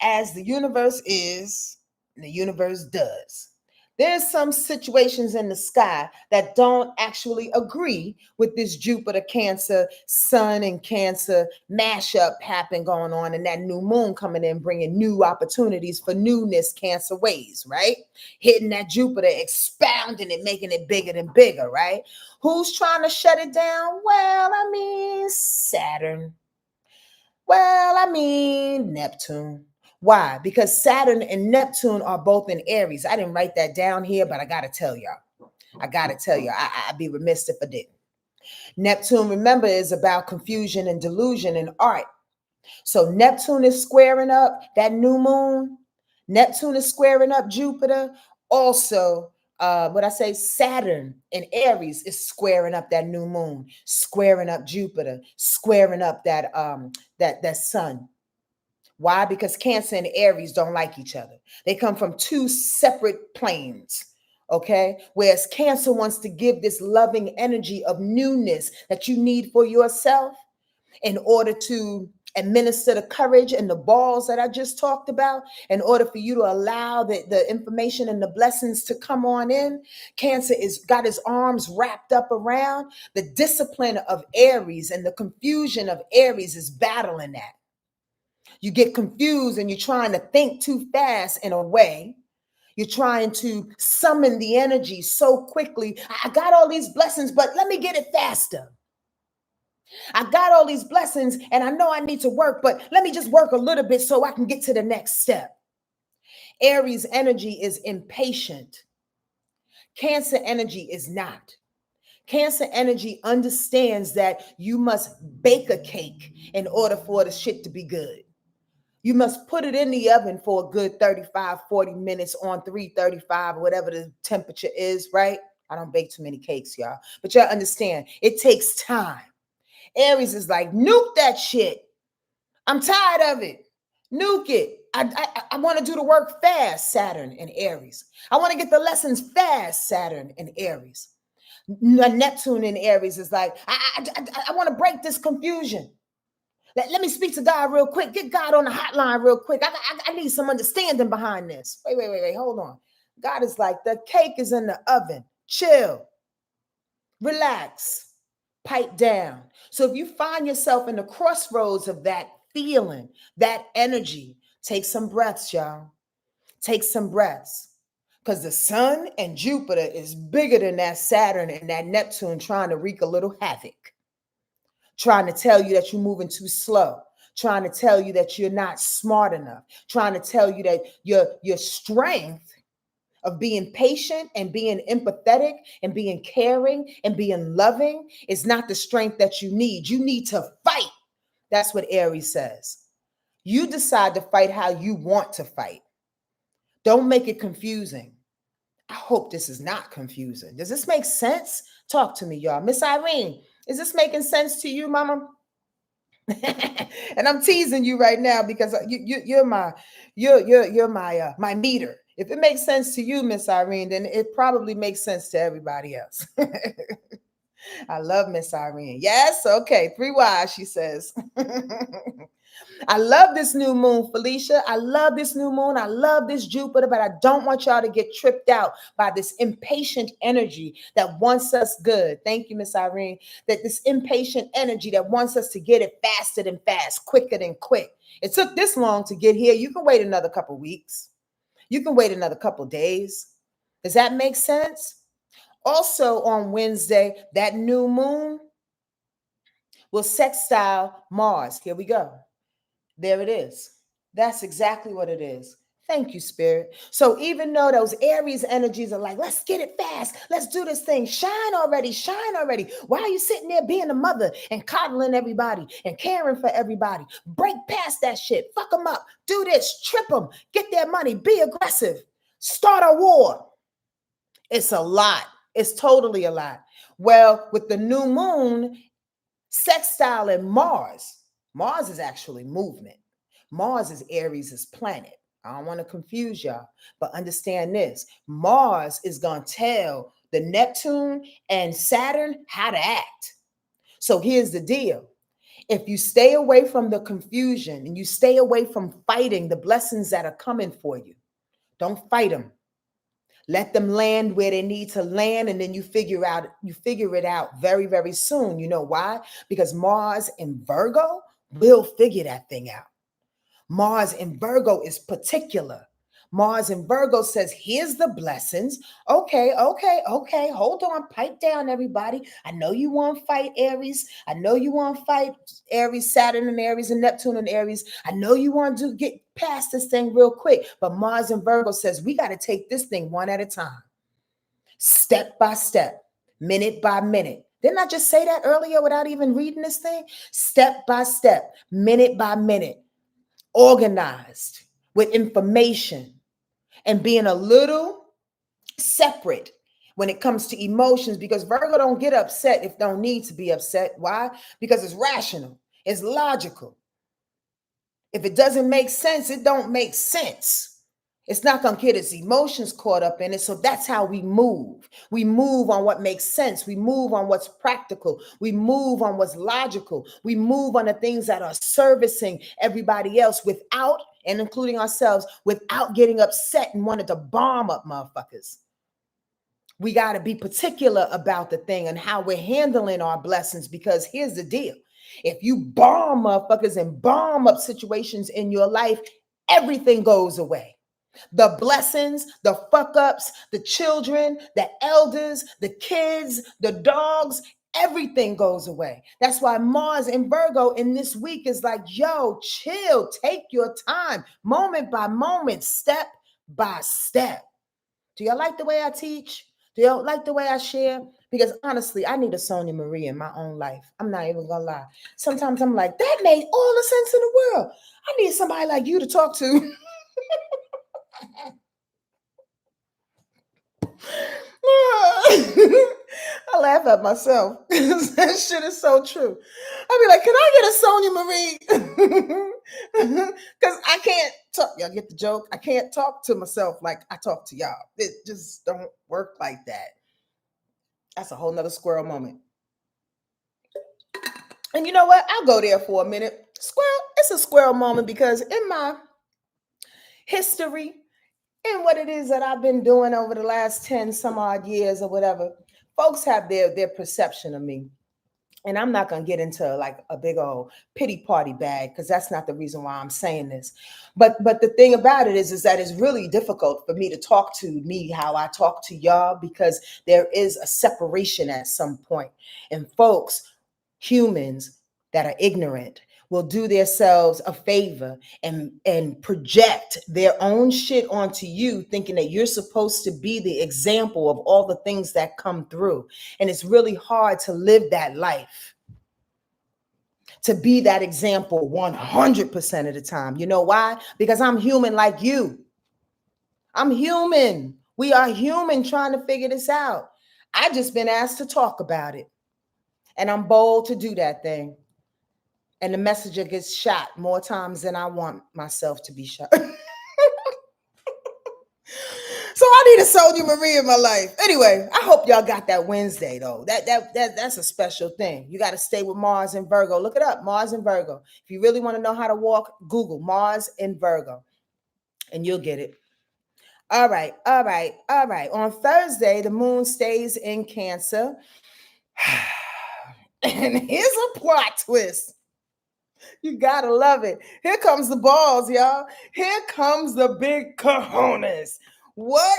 As the universe is, the universe does. There's some situations in the sky that don't actually agree with this Jupiter Cancer, Sun and Cancer mashup happen going on, and that new moon coming in, bringing new opportunities for newness, Cancer ways, right? Hitting that Jupiter, expounding it, making it bigger and bigger, right? Who's trying to shut it down? Well, I mean, Saturn. Well, I mean, Neptune. Why? Because Saturn and Neptune are both in Aries. I didn't write that down here, but I got to tell y'all. I'd be remiss if I didn't. Neptune, remember, is about confusion and delusion and art. So Neptune is squaring up that new moon. Neptune is squaring up Jupiter. Also, Saturn in Aries is squaring up that new moon, squaring up Jupiter, squaring up that sun. Why? Because Cancer and Aries don't like each other. They come from two separate planes. Okay. Whereas Cancer wants to give this loving energy of newness that you need for yourself in order to administer the courage and the balls that I just talked about, in order for you to allow the information and the blessings to come on in. Cancer is got his arms wrapped up around the discipline of Aries, and the confusion of Aries is battling that. You get confused and you're trying to think too fast in a way. You're trying to summon the energy so quickly. I got all these blessings, but let me get it faster. I got all these blessings and I know I need to work, but let me just work a little bit so I can get to the next step. Aries energy is impatient. Cancer energy is not. Cancer energy understands that you must bake a cake in order for the shit to be good. You must put it in the oven for a good 35, 40 minutes on 335, whatever the temperature is, right? I don't bake too many cakes, y'all. But y'all understand, it takes time. Aries is like, nuke that shit. I'm tired of it. Nuke it. I want to do the work fast, Saturn and Aries. I want to get the lessons fast, Saturn and Aries. Neptune in Aries is like, I want to break this confusion. Let me speak to God real quick. Get God on the hotline real quick. I need some understanding behind this. Wait. Hold on. God is like, the cake is in the oven. Chill. Relax. Pipe down. So if you find yourself in the crossroads of that feeling, that energy, take some breaths, y'all. Take some breaths. Because the sun and Jupiter is bigger than that Saturn and that Neptune trying to wreak a little havoc. Trying to tell you that you're moving too slow, trying to tell you that you're not smart enough, trying to tell you that your strength of being patient and being empathetic and being caring and being loving is not the strength that you need. You need to fight. That's what Aries says. You decide to fight how you want to fight. Don't make it confusing. I hope this is not confusing. Does this make sense? Talk to me, y'all. Miss Irene, is this making sense to you, mama? And I'm teasing you right now because you're my meter. If it makes sense to you, Miss Irene, then it probably makes sense to everybody else. I love Miss Irene. Yes, okay. 3 Y's, she says. I love this new moon, Felicia. I love this new moon. I love this Jupiter, but I don't want y'all to get tripped out by this impatient energy that wants us good. Thank you, Miss Irene. That this impatient energy that wants us to get it faster than fast, quicker than quick. It took this long to get here. You can wait another couple weeks. You can wait another couple days. Does that make sense? Also on Wednesday, that new moon will sextile Mars. Here we go. There it is. That's exactly what it is. Thank you, Spirit. So even though those Aries energies are like, let's get it fast. Let's do this thing. Shine already. Shine already. Why are you sitting there being a mother and coddling everybody and caring for everybody? Break past that shit. Fuck them up. Do this. Trip them. Get their money. Be aggressive. Start a war. It's a lot. It's totally a lot. Well, with the new moon, sextile and Mars is actually movement. Mars is Aries' planet. I don't want to confuse y'all, but understand this. Mars is going to tell the Neptune and Saturn how to act. So here's the deal. If you stay away from the confusion and you stay away from fighting the blessings that are coming for you, don't fight them. Let them land where they need to land, and then you figure it out very, very soon. You know why? Because Mars in Virgo will figure that thing out. Mars in Virgo is particular. Mars in Virgo says, here's the blessings. Okay. Hold on. Pipe down, everybody. I know you want to fight Aries. I know you want to fight Aries, Saturn and Aries, and Neptune and Aries. I know you want to get past this thing real quick. But Mars in Virgo says, we got to take this thing one at a time. Step by step, minute by minute. Didn't I just say that earlier without even reading this thing? Step by step, minute by minute. Organized with information and being a little separate when it comes to emotions, because Virgo don't get upset if don't need to be upset. Why? Because it's rational. It's logical. If it doesn't make sense, it don't make sense. It's not going to get its emotions caught up in it. So that's how we move. We move on what makes sense. We move on what's practical. We move on what's logical. We move on the things that are servicing everybody else without, and including ourselves, without getting upset and wanting to bomb up motherfuckers. We got to be particular about the thing and how we're handling our blessings, because here's the deal. If you bomb motherfuckers and bomb up situations in your life, everything goes away. The blessings, the fuck ups, the children, the elders, the kids, the dogs, everything goes away. That's why Mars in Virgo in this week is like, yo, chill, take your time, moment by moment, step by step. Do y'all like the way I teach? Do y'all like the way I share? Because honestly, I need a Sonja Marie in my own life. I'm not even gonna lie. Sometimes I'm like, that made all the sense in the world. I need somebody like you to talk to. I laugh at myself. That shit is so true. I'd be like, can I get a Sonja Marie? Because I can't talk. Y'all get the joke? I can't talk to myself like I talk to y'all. It just don't work like that. That's a whole nother squirrel moment. And you know what? I'll go there for a minute. Squirrel, it's a squirrel moment because in my history, and what it is that I've been doing over the last 10 some odd years or whatever, folks have their perception of me. And I'm not going to get into like a big old pity party bag, because that's not the reason why I'm saying this. But the thing about it is that it's really difficult for me to talk to me how I talk to y'all, because there is a separation at some point. And folks, humans that are ignorant, will do themselves a favor and project their own shit onto you, thinking that you're supposed to be the example of all the things that come through. And it's really hard to live that life, to be that example 100% of the time. You know why? Because I'm human like you. I'm human. We are human trying to figure this out. I just been asked to talk about it. And I'm bold to do that thing. And the messenger gets shot more times than I want myself to be shot. So I I need a Sonja Marie in my life. Anyway, I hope y'all got that Wednesday though. That's a special thing. You got to stay with Mars and Virgo. Look it up, Mars and Virgo. If you really want to know how to walk, Google Mars and Virgo, and you'll get it. All right, all right, all right. On Thursday, the moon stays in Cancer. And here's a plot twist. You gotta love it. Here comes the balls, y'all. Here comes the big cojones. What?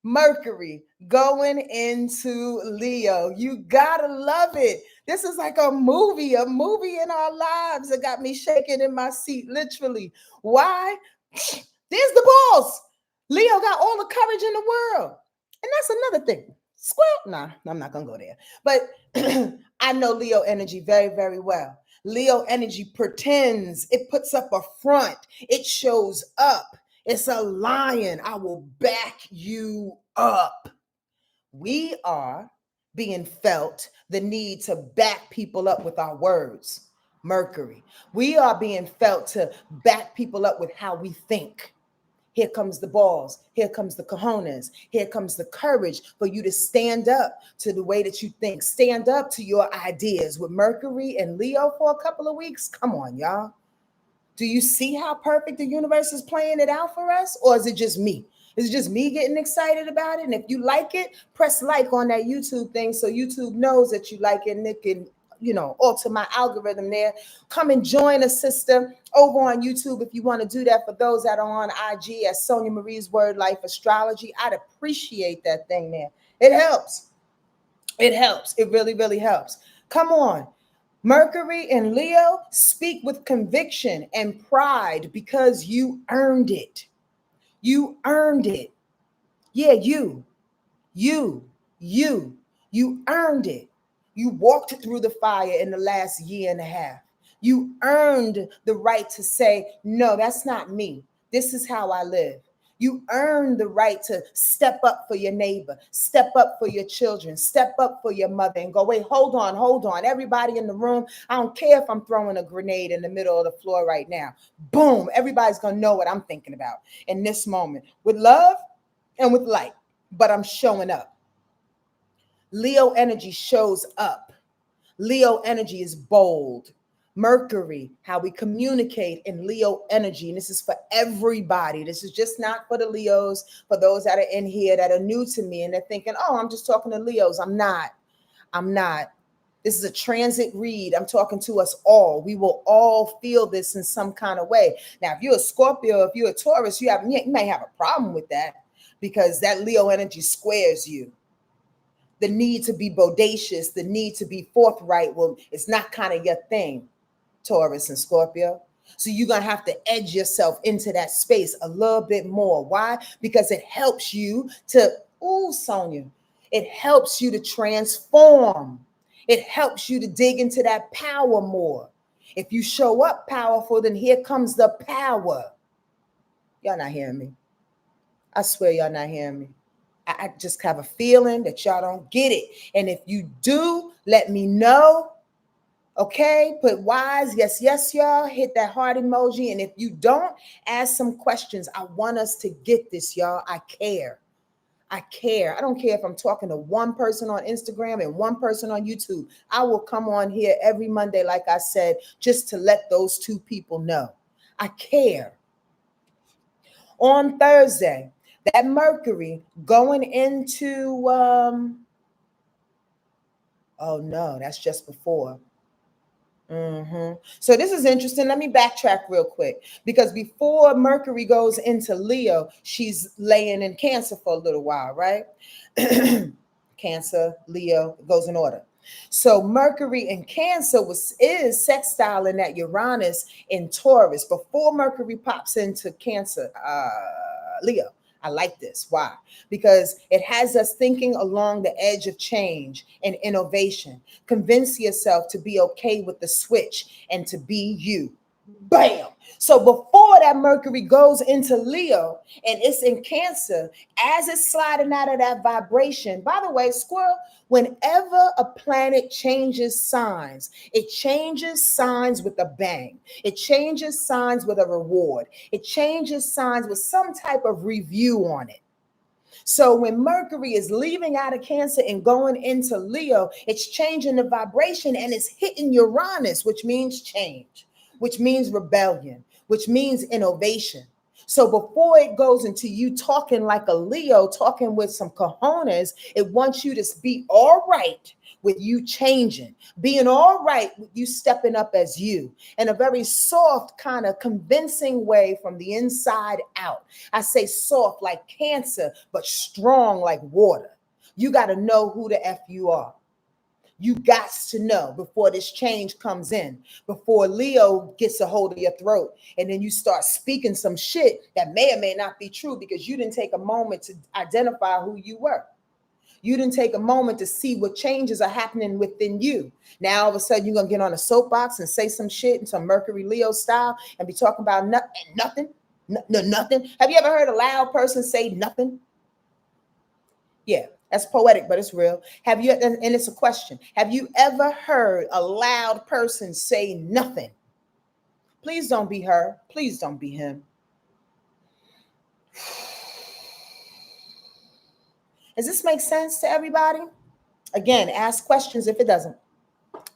Mercury going into Leo. You gotta love it. This is like a movie in our lives. It got me shaking in my seat, literally. Why? There's the balls. Leo got all the courage in the world. And that's another thing. Squirrel. Nah, I'm not gonna go there. But I know Leo energy very, very well. Leo energy pretends, it puts up a front, it shows up. It's a lion. I will back you up. We are being felt the need to back people up with our words. Mercury. We are being felt to back people up with how we think. Here comes the balls. Here comes the cojones. Here comes the courage for you to stand up to the way that you think. Stand up to your ideas. With Mercury and Leo for a couple of weeks, come on, y'all. Do you see how perfect the universe is playing it out for us? Or is it just me? Is it just me getting excited about it? And if you like it, press like on that YouTube thing so YouTube knows that you like it and it can, alter my algorithm there. Come and join a sister over on YouTube if you want to do that. For those that are on IG at Sonja Marie's Wordlife Astrology, I'd appreciate that thing there. It helps. It helps. It really, really helps. Come on. Mercury and Leo, speak with conviction and pride because you earned it. You earned it. Yeah, you earned it. You walked through the fire in the last year and a half. You earned the right to say, no, that's not me. This is how I live. You earned the right to step up for your neighbor, step up for your children, step up for your mother and go, wait, hold on. Everybody in the room, I don't care if I'm throwing a grenade in the middle of the floor right now. Boom, everybody's going to know what I'm thinking about in this moment with love and with light, but I'm showing up. Leo energy shows up. Leo energy is bold. Mercury, how we communicate in Leo energy. And this is for everybody. This is just not for the Leos, for those that are in here that are new to me and they're thinking, oh, I'm just talking to Leos. I'm not. This is a transit read. I'm talking to us all. We will all feel this in some kind of way. Now, if you're a Scorpio, if you're a Taurus, you may have a problem with that because that Leo energy squares you. The need to be bodacious, the need to be forthright, well, it's not kind of your thing, Taurus and Scorpio. So you're going to have to edge yourself into that space a little bit more. Why? Because it helps you to, Sonja, it helps you to transform. It helps you to dig into that power more. If you show up powerful, then here comes the power. Y'all not hearing me. I swear y'all not hearing me. I just have a feeling that y'all don't get it. And if you do, let me know. Okay, put wise, yes, y'all. Hit that heart emoji. And if you don't, ask some questions. I want us to get this, y'all. I care. I don't care if I'm talking to one person on Instagram and one person on YouTube. I will come on here every Monday, like I said, just to let those two people know. I care. On Thursday, that Mercury going into, that's just before. So this is interesting. Let me backtrack real quick because before Mercury goes into Leo, she's laying in Cancer for a little while, right? Cancer, Leo, it goes in order. So Mercury in Cancer is sextiling that Uranus in Taurus before Mercury pops into Cancer, Leo. I like this. Why? Because it has us thinking along the edge of change and innovation. Convince yourself to be okay with the switch and to be you. Bam. So before that Mercury goes into Leo and it's in Cancer, as it's sliding out of that vibration, by the way, squirrel, whenever a planet changes signs, it changes signs with a bang. It changes signs with a reward. It changes signs with some type of review on it. So when Mercury is leaving out of Cancer and going into Leo, it's changing the vibration and it's hitting Uranus, which means change, which means rebellion, which means innovation. So before it goes into you talking like a Leo, talking with some cojones, it wants you to be all right with you changing, being all right with you stepping up as you in a very soft, kind of convincing way from the inside out. I say soft like Cancer, but strong like water. You got to know who the F you are. You got to know before this change comes in, before Leo gets a hold of your throat, and then you start speaking some shit that may or may not be true because you didn't take a moment to identify who you were. You didn't take a moment to see what changes are happening within you. Now, all of a sudden, you're going to get on a soapbox and say some shit in some Mercury Leo style and be talking about nothing. Nothing. Have you ever heard a loud person say nothing? Yeah, that's poetic, but it's real. Have you, and it's a question. Have you ever heard a loud person say nothing? Please don't be her. Please don't be him. Does this make sense to everybody? Again, ask questions if it doesn't.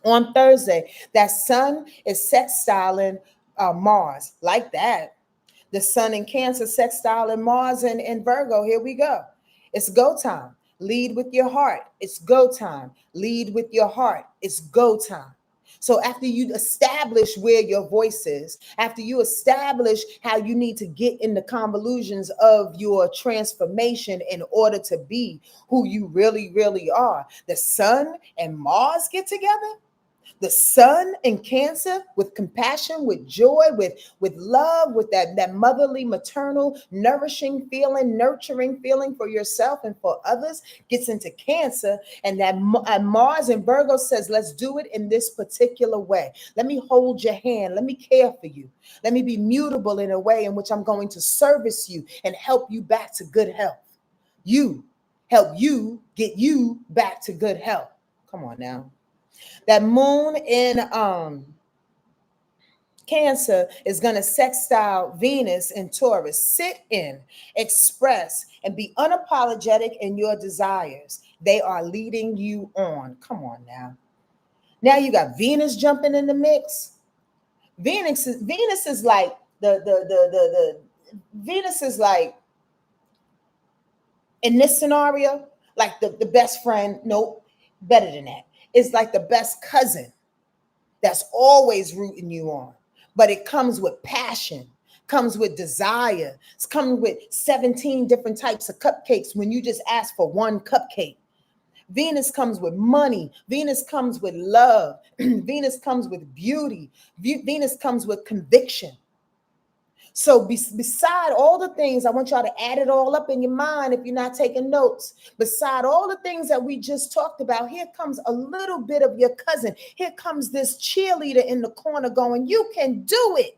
On Thursday, that sun is sextiling Mars. Like that. The sun in Cancer sextiling Mars in Virgo. Here we go. It's go time. Lead with your heart. It's go time. Lead with your heart. It's go time. So after you establish where your voice is, after you establish how you need to get in the convolutions of your transformation in order to be who you really, really are, the sun and Mars get together. The sun in Cancer with compassion, with joy, with love, with that motherly, maternal, nourishing feeling, nurturing feeling for yourself and for others gets into Cancer. And that Mars in Virgo says, let's do it in this particular way. Let me hold your hand. Let me care for you. Let me be mutable in a way in which I'm going to service you and help you back to good health. You help you get you back to good health. Come on now. That moon in Cancer is going to sextile Venus in Taurus. Sit in, express, and be unapologetic in your desires. They are leading you on. Come on now. Now you got Venus jumping in the mix. Venus is like Venus is like, in this scenario, like the best friend. Nope, better than that. It's like the best cousin that's always rooting you on. But it comes with passion, comes with desire. It's coming with 17 different types of cupcakes when you just ask for one cupcake. Venus comes with money. Venus comes with love. Venus comes with beauty. Venus comes with conviction. So beside all the things, I want y'all to add it all up in your mind if you're not taking notes. Beside all the things that we just talked about, here comes a little bit of your cousin. Here comes this cheerleader in the corner going, you can do it.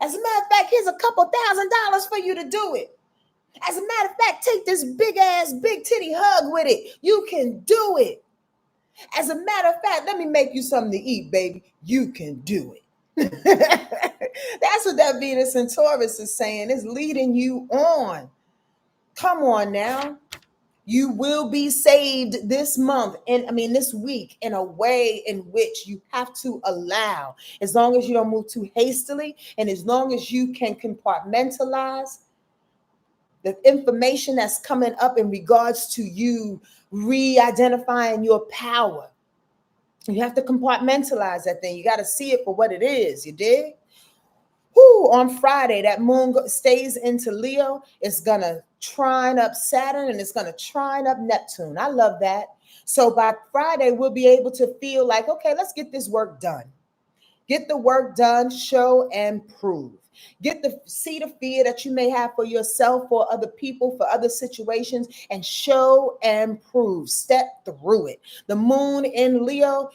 As a matter of fact, here's a couple $1,000s for you to do it. As a matter of fact, take this big ass, big titty hug with it. You can do it. As a matter of fact, let me make you something to eat, baby. You can do it. That's what that Venus and Taurus is saying. It's leading you on. Come on now. You will be saved this month, and this week, in a way in which you have to allow, as long as you don't move too hastily, and as long as you can compartmentalize the information that's coming up in regards to you re-identifying your power. You have to compartmentalize that thing. You got to see it for what it is. You dig? On Friday, that moon stays into Leo. It's going to trine up Saturn and it's going to trine up Neptune. I love that. So by Friday, we'll be able to feel like, okay, let's get this work done. Get the work done, show and prove. See the fear that you may have for yourself, for other people, for other situations, and show and prove. Step through it. The moon in Leo,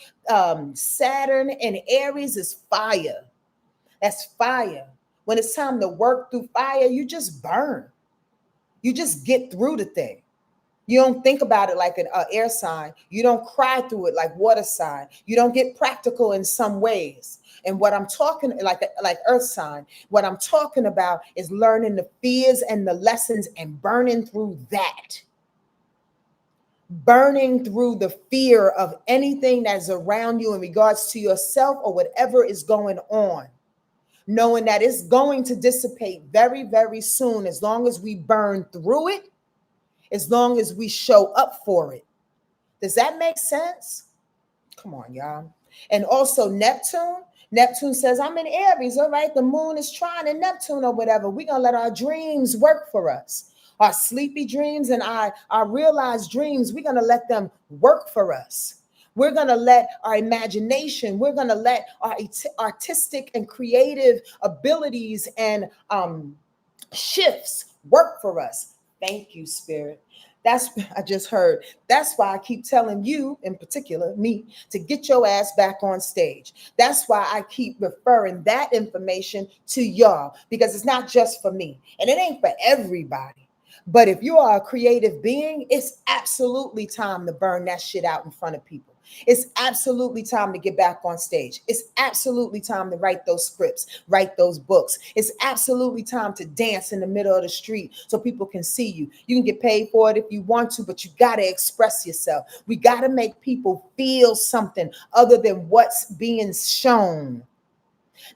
Saturn in Aries is fire. That's fire. When it's time to work through fire, you just burn. You just get through the thing. You don't think about it like an air sign. You don't cry through it like water sign. You don't get practical in some ways. And what I'm talking, like earth sign, what I'm talking about is learning the fears and the lessons and burning through that. Burning through the fear of anything that's around you in regards to yourself or whatever is going on. Knowing that it's going to dissipate very, very soon, as long as we burn through it, as long as we show up for it. Does that make sense? Come on, y'all. And also Neptune says, I'm in Aries. All right, the moon is trying in Neptune or whatever. We're going to let our dreams work for us. Our sleepy dreams and our realized dreams, we're going to let them work for us. We're going to let our imagination, we're going to let our artistic and creative abilities and shifts work for us. Thank you, Spirit. I just heard. That's why I keep telling you, in particular, me, to get your ass back on stage. That's why I keep referring that information to y'all, because it's not just for me and it ain't for everybody. But if you are a creative being, it's absolutely time to burn that shit out in front of people. It's absolutely time to get back on stage. It's absolutely time to write those scripts, write those books. It's absolutely time to dance in the middle of the street so people can see you. You can get paid for it if you want to, but you got to express yourself. We got to make people feel something other than what's being shown.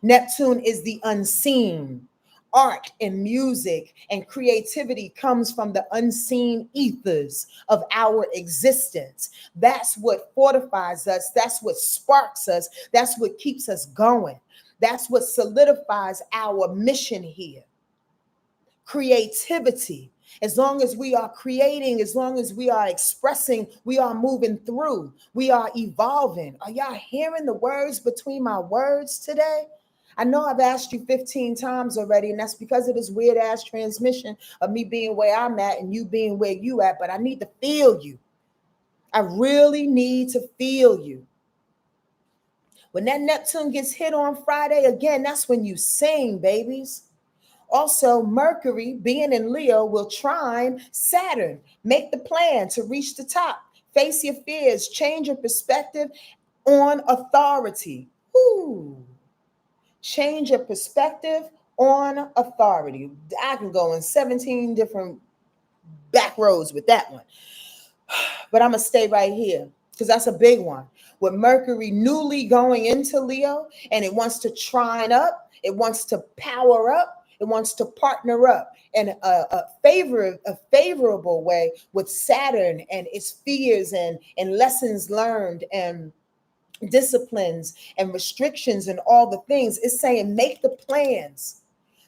Neptune is the unseen. Art and music and creativity comes from the unseen ethers of our existence. That's what fortifies us. That's what sparks us. That's what keeps us going. That's what solidifies our mission here. Creativity. As long as we are creating, as long as we are expressing, we are moving through. We are evolving. Are y'all hearing the words between my words today? I know I've asked you 15 times already, and that's because of this weird ass transmission of me being where I'm at and you being where you at, but I need to feel you. I really need to feel you. When that Neptune gets hit on Friday, again, that's when you sing, babies. Also, Mercury, being in Leo, will trine Saturn. Make the plan to reach the top. Face your fears. Change your perspective on authority. Ooh. Change your perspective on authority. I can go in 17 different back roads with that one. But I'm going to stay right here because that's a big one. With Mercury newly going into Leo and it wants to trine up, it wants to power up, it wants to partner up in a favorable way with Saturn and its fears and lessons learned and disciplines and restrictions and all the things. It's saying make the plans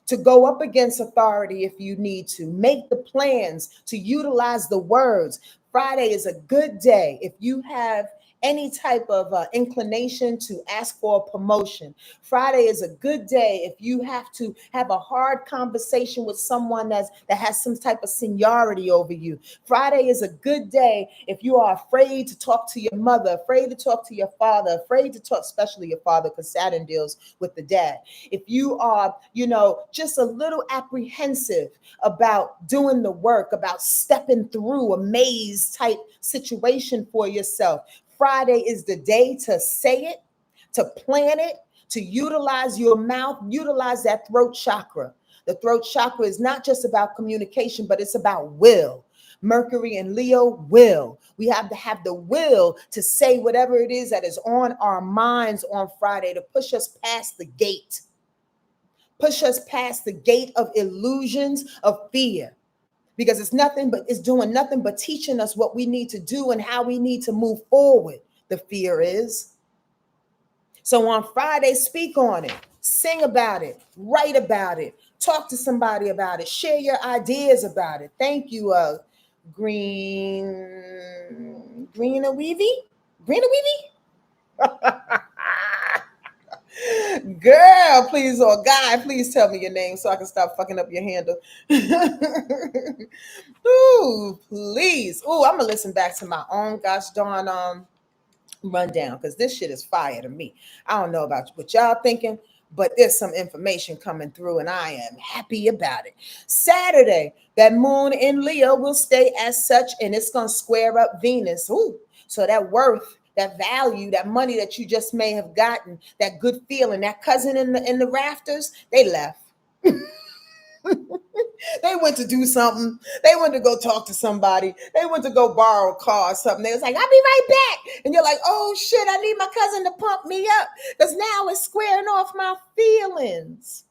to go up against authority if you need to. Make the plans to utilize the words. Friday is a good day if you have any type of inclination to ask for a promotion. Friday is a good day if you have to have a hard conversation with someone that has some type of seniority over you. Friday is a good day if you are afraid to talk to your mother, afraid to talk to your father, afraid to talk, especially your father, because Saturn deals with the dad. If you are, just a little apprehensive about doing the work, about stepping through a maze type situation for yourself, Friday is the day to say it, to plan it, to utilize your mouth, utilize that throat chakra. The throat chakra is not just about communication, but it's about will. Mercury and Leo, will. We have to have the will to say whatever it is that is on our minds on Friday to push us past the gate. Push us past the gate of illusions of fear. Because it's doing nothing but teaching us what we need to do and how we need to move forward. The fear is. So on Friday, speak on it, sing about it, write about it, talk to somebody about it, share your ideas about it. Thank you, Greena Weavy. Girl, please, or guy, please tell me your name so I can stop fucking up your handle. Ooh, please. Ooh, I'm gonna listen back to my own gosh darn rundown because this shit is fire to me. I don't know about what y'all thinking, but there's some information coming through and I am happy about it. Saturday, that moon in Leo will stay as such and it's gonna square up Venus. Ooh, so that worth that value, that money that you just may have gotten, that good feeling, that cousin in the rafters, they left. They went to do something. They went to go talk to somebody. They went to go borrow a car or something. They was like, I'll be right back. And you're like, oh shit, I need my cousin to pump me up. Because now it's squaring off my feelings.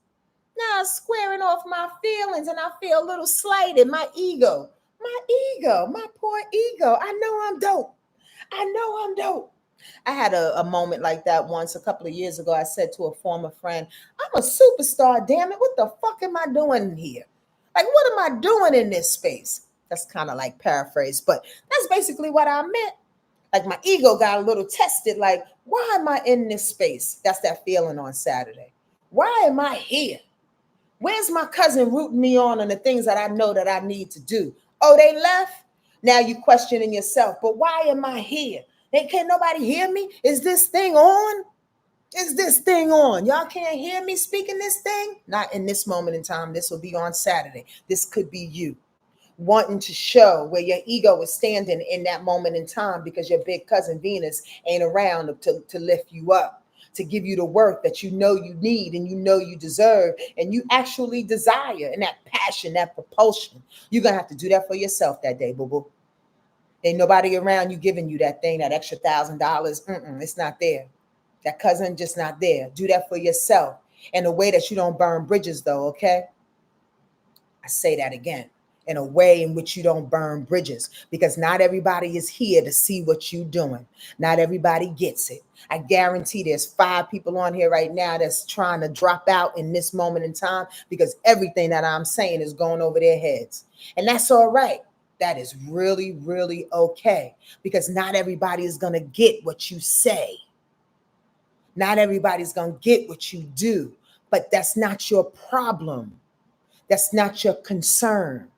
Now it's squaring off my feelings and I feel a little slighted. My ego, my poor ego. I know I'm dope. I know I'm dope. I had a moment like that once a couple of years ago. I said to a former friend, I'm a superstar, damn it. What the fuck am I doing here? Like, what am I doing in this space? That's kind of like paraphrase, but that's basically what I meant. Like my ego got a little tested. Like, why am I in this space? That's that feeling on Saturday. Why am I here? Where's my cousin rooting me on the things that I know that I need to do? Oh, they left? Now you questioning yourself, but why am I here? Can't nobody hear me? Is this thing on? Is this thing on? Y'all can't hear me speaking this thing? Not in this moment in time. This will be on Saturday. This could be you wanting to show where your ego is standing in that moment in time because your big cousin Venus ain't around to lift you up, to give you the work that you know you need and you know you deserve and you actually desire, and that passion, that propulsion. You're going to have to do that for yourself that day, boo-boo. Ain't nobody around you giving you that thing, that extra $1,000. It's not there. That cousin just not there. Do that for yourself in a way that you don't burn bridges, though, okay? I say that again. In a way in which you don't burn bridges, because not everybody is here to see what you're doing. Not everybody gets it. I guarantee there's 5 people on here right now that's trying to drop out in this moment in time because everything that I'm saying is going over their heads. And that's all right. That is really, really okay, because not everybody is going to get what you say. Not everybody's going to get what you do, but that's not your problem. That's not your concern.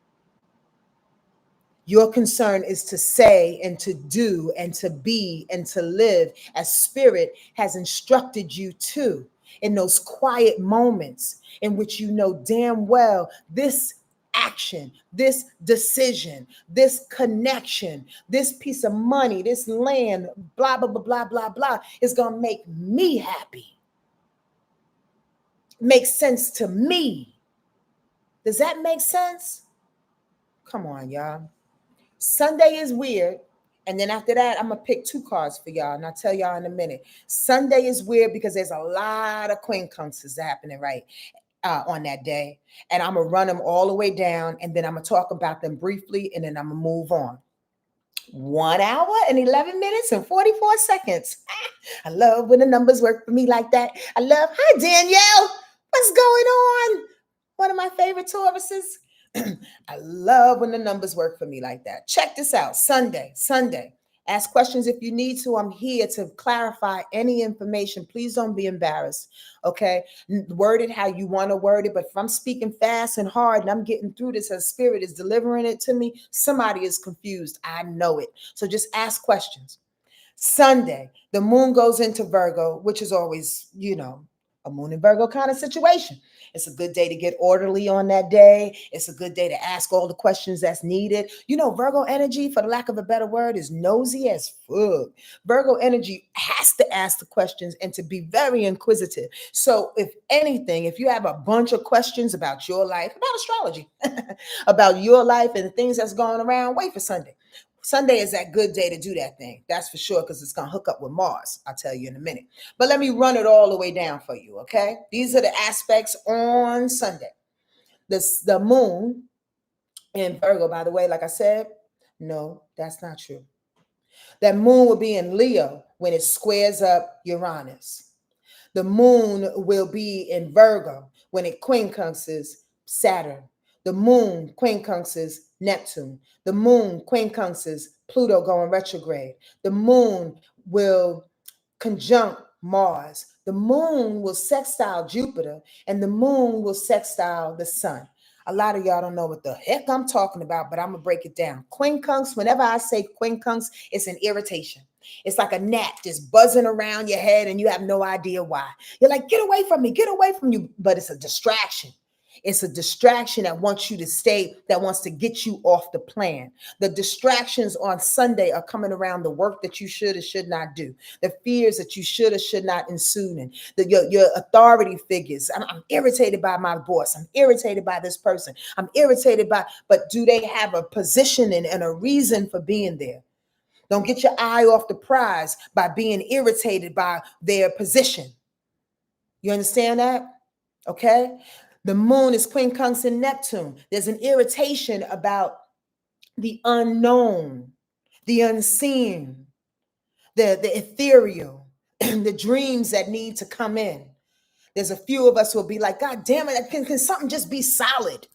Your concern is to say and to do and to be and to live as Spirit has instructed you to, in those quiet moments in which you know damn well this action, this decision, this connection, this piece of money, this land, blah, blah, blah, blah, blah, blah, is going to make me happy. Makes sense to me. Does that make sense? Come on, y'all. Sunday is weird. And then after that, I'm going to pick 2 cards for y'all. And I'll tell y'all in a minute. Sunday is weird because there's a lot of quincunxes happening right on that day. And I'm going to run them all the way down. And then I'm going to talk about them briefly. And then I'm going to move on. 1 hour and 11 minutes and 44 seconds. I love when the numbers work for me like that. I love, hi, Danielle. What's going on? One of my favorite Tauruses. I love when the numbers work for me like that. Check this out. Sunday. Ask questions if you need to. I'm here to clarify any information. Please don't be embarrassed. Okay. Word it how you want to word it. But if I'm speaking fast and hard and I'm getting through this as Spirit is delivering it to me, somebody is confused. I know it. So just ask questions. Sunday, the moon goes into Virgo, which is always, a moon in Virgo kind of situation. It's a good day to get orderly on that day. It's a good day to ask all the questions that's needed. Virgo energy, for the lack of a better word, is nosy as fuck. Virgo energy has to ask the questions and to be very inquisitive. So if anything, if you have a bunch of questions about your life, about astrology, about your life and the things that's going around, wait for Sunday. Sunday is that good day to do that thing. That's for sure, because it's going to hook up with Mars. I'll tell you in a minute. But let me run it all the way down for you, okay? These are the aspects on Sunday. The moon in Virgo, by the way, like I said, no, that's not true. That moon will be in Leo when it squares up Uranus. The moon will be in Virgo when it quincunxes Saturn. The moon quincunxes Neptune. The moon quincunxes Pluto going retrograde. The moon will conjunct Mars. The moon will sextile Jupiter, and the moon will sextile the sun. A lot of y'all don't know what the heck I'm talking about, but I'm going to break it down. Quincunx, whenever I say quincunx, it's an irritation. It's like a gnat just buzzing around your head and you have no idea why. You're like, get away from me, get away from you. But it's a distraction. It's a distraction that wants you to stay, that wants to get you off the plan. The distractions on Sunday are coming around the work that you should or should not do, the fears that you should or should not ensue in, your authority figures. I'm irritated by my boss. I'm irritated by this person. I'm irritated by, but do they have a position and a reason for being there? Don't get your eye off the prize by being irritated by their position. You understand that? Okay. The moon is quincunx in Neptune. There's an irritation about the unknown, the unseen, the ethereal, the dreams that need to come in. There's a few of us who will be like, God damn it, can something just be solid?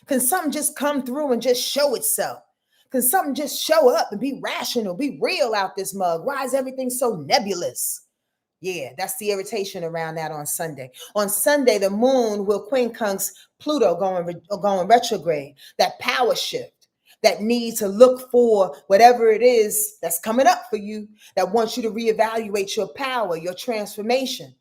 Can something just come through and just show itself? Can something just show up and be rational, be real out this mug? Why is everything so nebulous? Yeah, that's the irritation around that on Sunday. On Sunday, the moon will quincunx Pluto going retrograde, that power shift, that need to look for whatever it is that's coming up for you, that wants you to reevaluate your power, your transformation,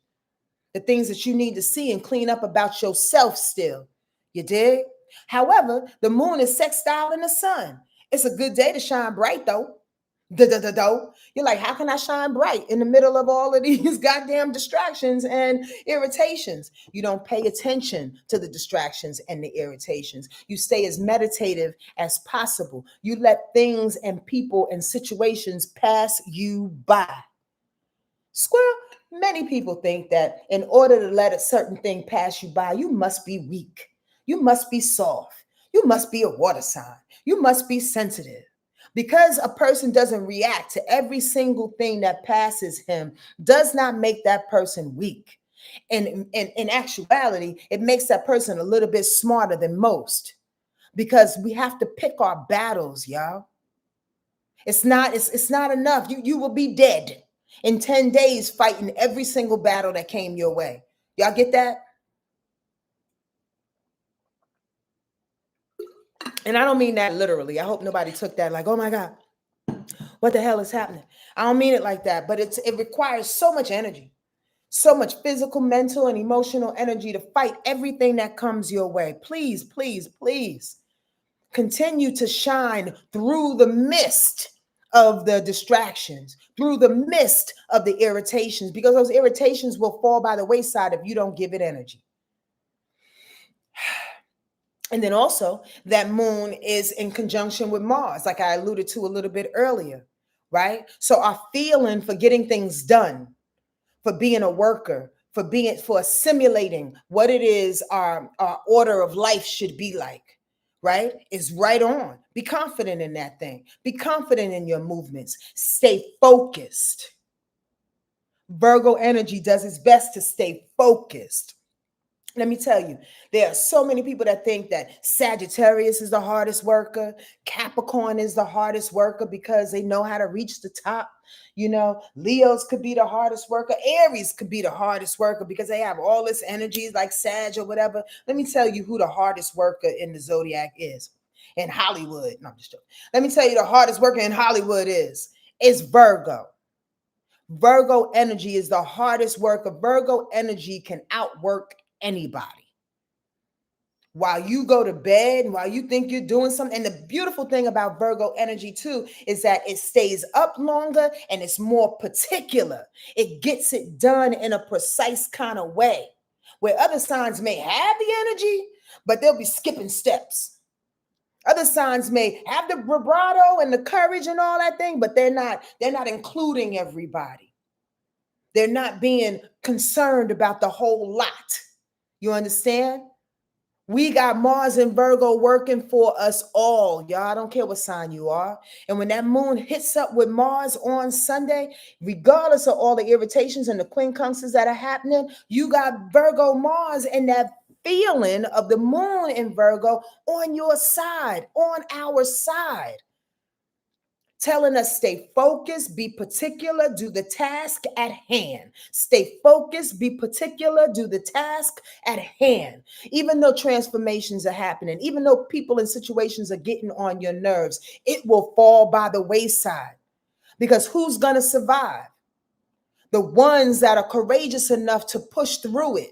the things that you need to see and clean up about yourself still. You dig? However, the moon is sextile in the sun. It's a good day to shine bright, though. You're like, how can I shine bright in the middle of all of these goddamn distractions and irritations? You don't pay attention to the distractions and the irritations. You stay as meditative as possible. You let things and people and situations pass you by. Squirrel, many people think that in order to let a certain thing pass you by, you must be weak. You must be soft. You must be a water sign. You must be sensitive. Because a person doesn't react to every single thing that passes him does not make that person weak. And in actuality, it makes that person a little bit smarter than most, because we have to pick our battles, y'all. It's not enough. You will be dead in 10 days fighting every single battle that came your way. Y'all get that? And I don't mean that literally. I hope nobody took that like, oh my God, what the hell is happening? I don't mean it like that, but it requires so much energy, so much physical, mental, and emotional energy to fight everything that comes your way. Please, please, please continue to shine through the mist of the distractions, through the mist of the irritations, because those irritations will fall by the wayside if you don't give it energy. And then also that moon is in conjunction with Mars, like I alluded to a little bit earlier, right? So our feeling for getting things done, for being a worker, for assimilating what it is our order of life should be like, right? Is right on. Be confident in that thing. Be confident in your movements. Stay focused. Virgo energy does its best to stay focused. Let me tell you, there are so many people that think that Sagittarius is the hardest worker, Capricorn is the hardest worker because they know how to reach the top. You know, Leos could be the hardest worker. Aries could be the hardest worker because they have all this energy like Sag or whatever. Let me tell you who the hardest worker in the zodiac is. In Hollywood. No, I'm just joking. Let me tell you the hardest worker in Hollywood is Virgo. Virgo energy is the hardest worker. Virgo energy can outwork anybody. While you go to bed and while you think you're doing something. And the beautiful thing about Virgo energy too is that it stays up longer and it's more particular. It gets it done in a precise kind of way, where other signs may have the energy, but they'll be skipping steps. Other signs may have the bravado and the courage and all that thing, but they're not including everybody. They're not being concerned about the whole lot. You understand? We got Mars and Virgo working for us all, y'all. I don't care what sign you are. And when that moon hits up with Mars on Sunday, regardless of all the irritations and the quincunxes that are happening, you got Virgo Mars and that feeling of the moon in Virgo on your side, on our side. Telling us stay focused, be particular, do the task at hand. Stay focused, be particular, do the task at hand. Even though transformations are happening, even though people and situations are getting on your nerves, it will fall by the wayside. Because who's going to survive? The ones that are courageous enough to push through it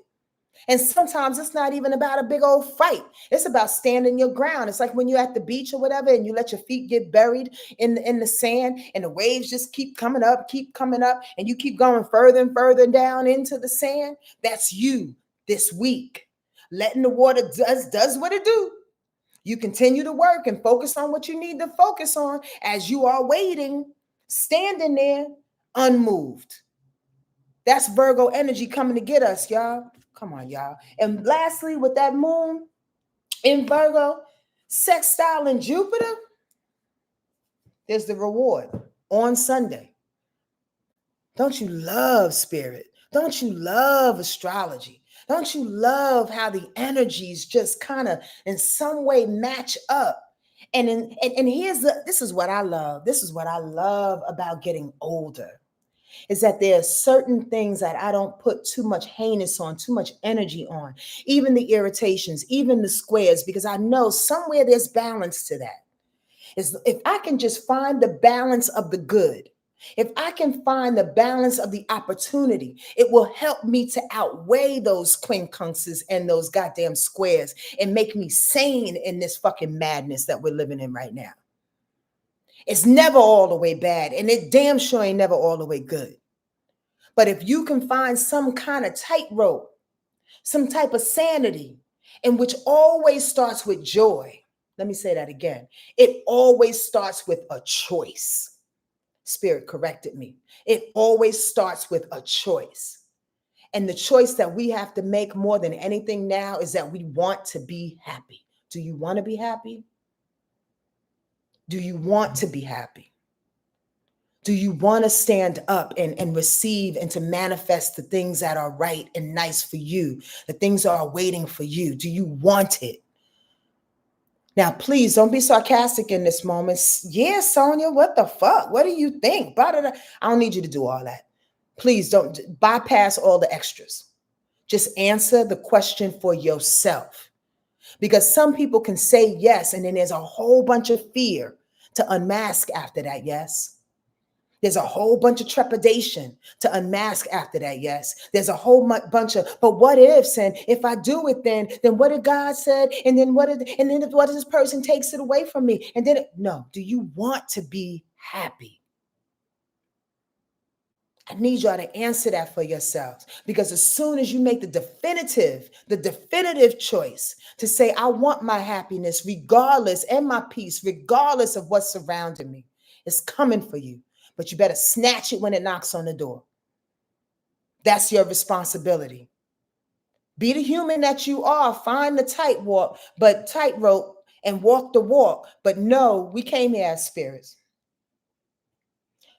And sometimes it's not even about a big old fight. It's about standing your ground. It's like when you're at the beach or whatever and you let your feet get buried in the sand and the waves just keep coming up, and you keep going further and further down into the sand. That's you this week. Letting the water does what it do. You continue to work and focus on what you need to focus on as you are waiting, standing there unmoved. That's Virgo energy coming to get us, y'all. Come on, y'all. And lastly, with that moon in Virgo, sextile in Jupiter, there's the reward on Sunday. Don't you love spirit? Don't you love astrology? Don't you love how the energies just kind of in some way match up? And this is what I love. This is what I love about getting older. Is that there are certain things that I don't put too much heinous on, too much energy on, even the irritations, even the squares, because I know somewhere there's balance to that. Is if I can just find the balance of the good, if I can find the balance of the opportunity, it will help me to outweigh those quincunxes and those goddamn squares and make me sane in this fucking madness that we're living in right now. It's never all the way bad, and it damn sure ain't never all the way good. But if you can find some kind of tightrope, some type of sanity, in which always starts with joy. Let me say that again. It always starts with a choice. Spirit corrected me. It always starts with a choice. And the choice that we have to make more than anything now is that we want to be happy. Do you want to be happy? Do you want to be happy? Do you want to stand up and receive and to manifest the things that are right and nice for you, the things that are waiting for you? Do you want it? Now, please don't be sarcastic in this moment. Yeah, Sonja, what the fuck? What do you think? I don't need you to do all that. Please don't bypass all the extras. Just answer the question for yourself. Because some people can say yes, and then there's a whole bunch of fear to unmask after that yes. There's a whole bunch of trepidation to unmask after that yes. There's a whole bunch of, but what ifs, and if I do it, then what did God said, and then what if this person takes it away from me, and then no. Do you want to be happy? I need y'all to answer that for yourselves, because as soon as you make the definitive choice to say, I want my happiness regardless, and my peace regardless of what's surrounding me, it's coming for you. But you better snatch it when it knocks on the door. That's your responsibility. Be the human that you are. Find the tightrope and walk the walk. But no, we came here as spirits.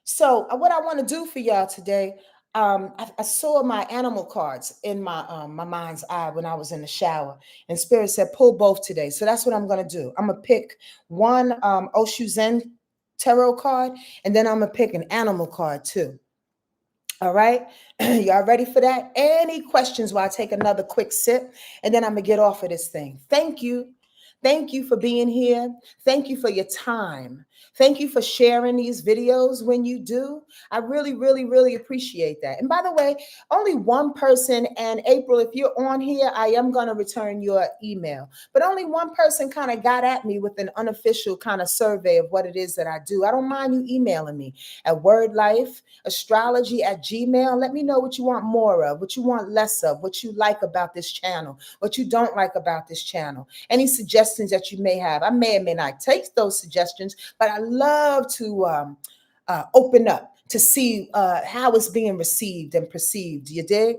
So what I want to do for y'all today, I saw my animal cards in my mind's eye when I was in the shower, and Spirit said, pull both today. So that's what I'm going to do. I'm going to pick one Oshu Zen tarot card, and then I'm going to pick an animal card too. All right. Y'all ready for that? Any questions while I take another quick sip, and then I'm going to get off of this thing. Thank you. Thank you for being here. Thank you for your time. Thank you for sharing these videos when you do. I really, really, really appreciate that. And by the way, only one person, and April, if you're on here, I am going to return your email. But only one person kind of got at me with an unofficial kind of survey of what it is that I do. I don't mind you emailing me at Wordlife, astrology@gmail. Let me know what you want more of, what you want less of, what you like about this channel, what you don't like about this channel. Any suggestions that you may have. I may or may not take those suggestions, but I love to open up to see how it's being received and perceived. You dig?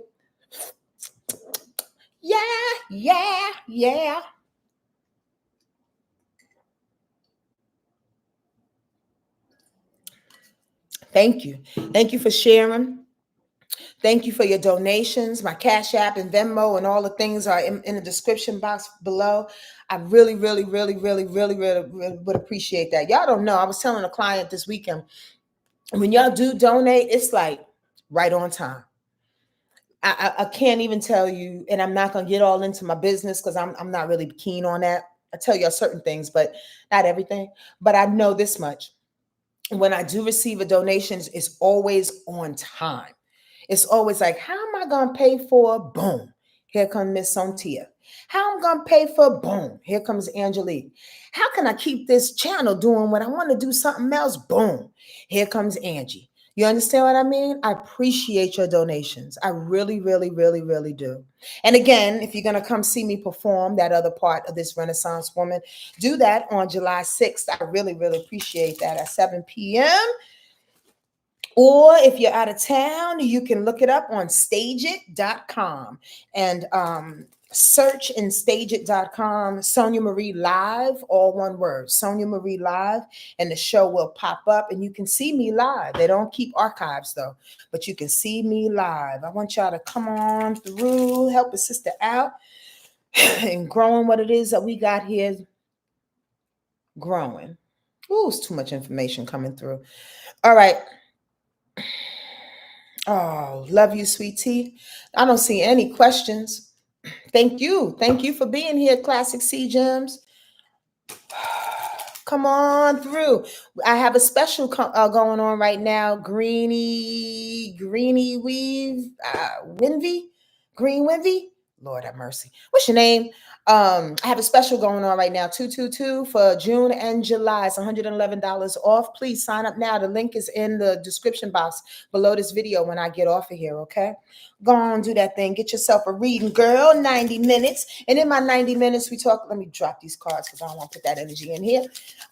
Yeah. Thank you. Thank you for sharing. Thank you for your donations. My Cash App and Venmo and all the things are in the description box below. I really, really, really, really, really, really, really would appreciate that. Y'all don't know. I was telling a client this weekend, when y'all do donate, it's like right on time. I can't even tell you, and I'm not going to get all into my business because I'm not really keen on that. I tell you certain things, but not everything. But I know this much. When I do receive a donation, it's always on time. It's always like, how am I going to pay for? Boom. Here comes Miss Sontia. How I'm going to pay for, boom. Here comes Angelique. How can I keep this channel doing when I want to do something else? Boom. Here comes Angie. You understand what I mean? I appreciate your donations. I really, really, really, really do. And again, if you're going to come see me perform that other part of this Renaissance Woman, do that on July 6th. I really, really appreciate that at 7 p.m. Or if you're out of town, you can look it up on stageit.com and search in stageit.com Sonja Marie Live, all one word, Sonja Marie Live, and the show will pop up and you can see me live. They don't keep archives though, but you can see me live. I want y'all to come on through, help a sister out and growing what it is that we got here growing. Ooh, it's too much information coming through. All right. Oh, love you, sweet tea. I don't see any questions. Thank you. Thank you for being here, Classic Sea Gems. Come on through. I have a special going on right now. Greeny Weave, Green Winvy. Lord have mercy. What's your name? I have a special going on right now, 222 for June and July. It's $111 off. Please sign up now. The link is in the description box below this video when I get off of here, okay? Go on, do that thing. Get yourself a reading, girl, 90 minutes. And in my 90 minutes, we talk, let me drop these cards because I don't want to put that energy in here.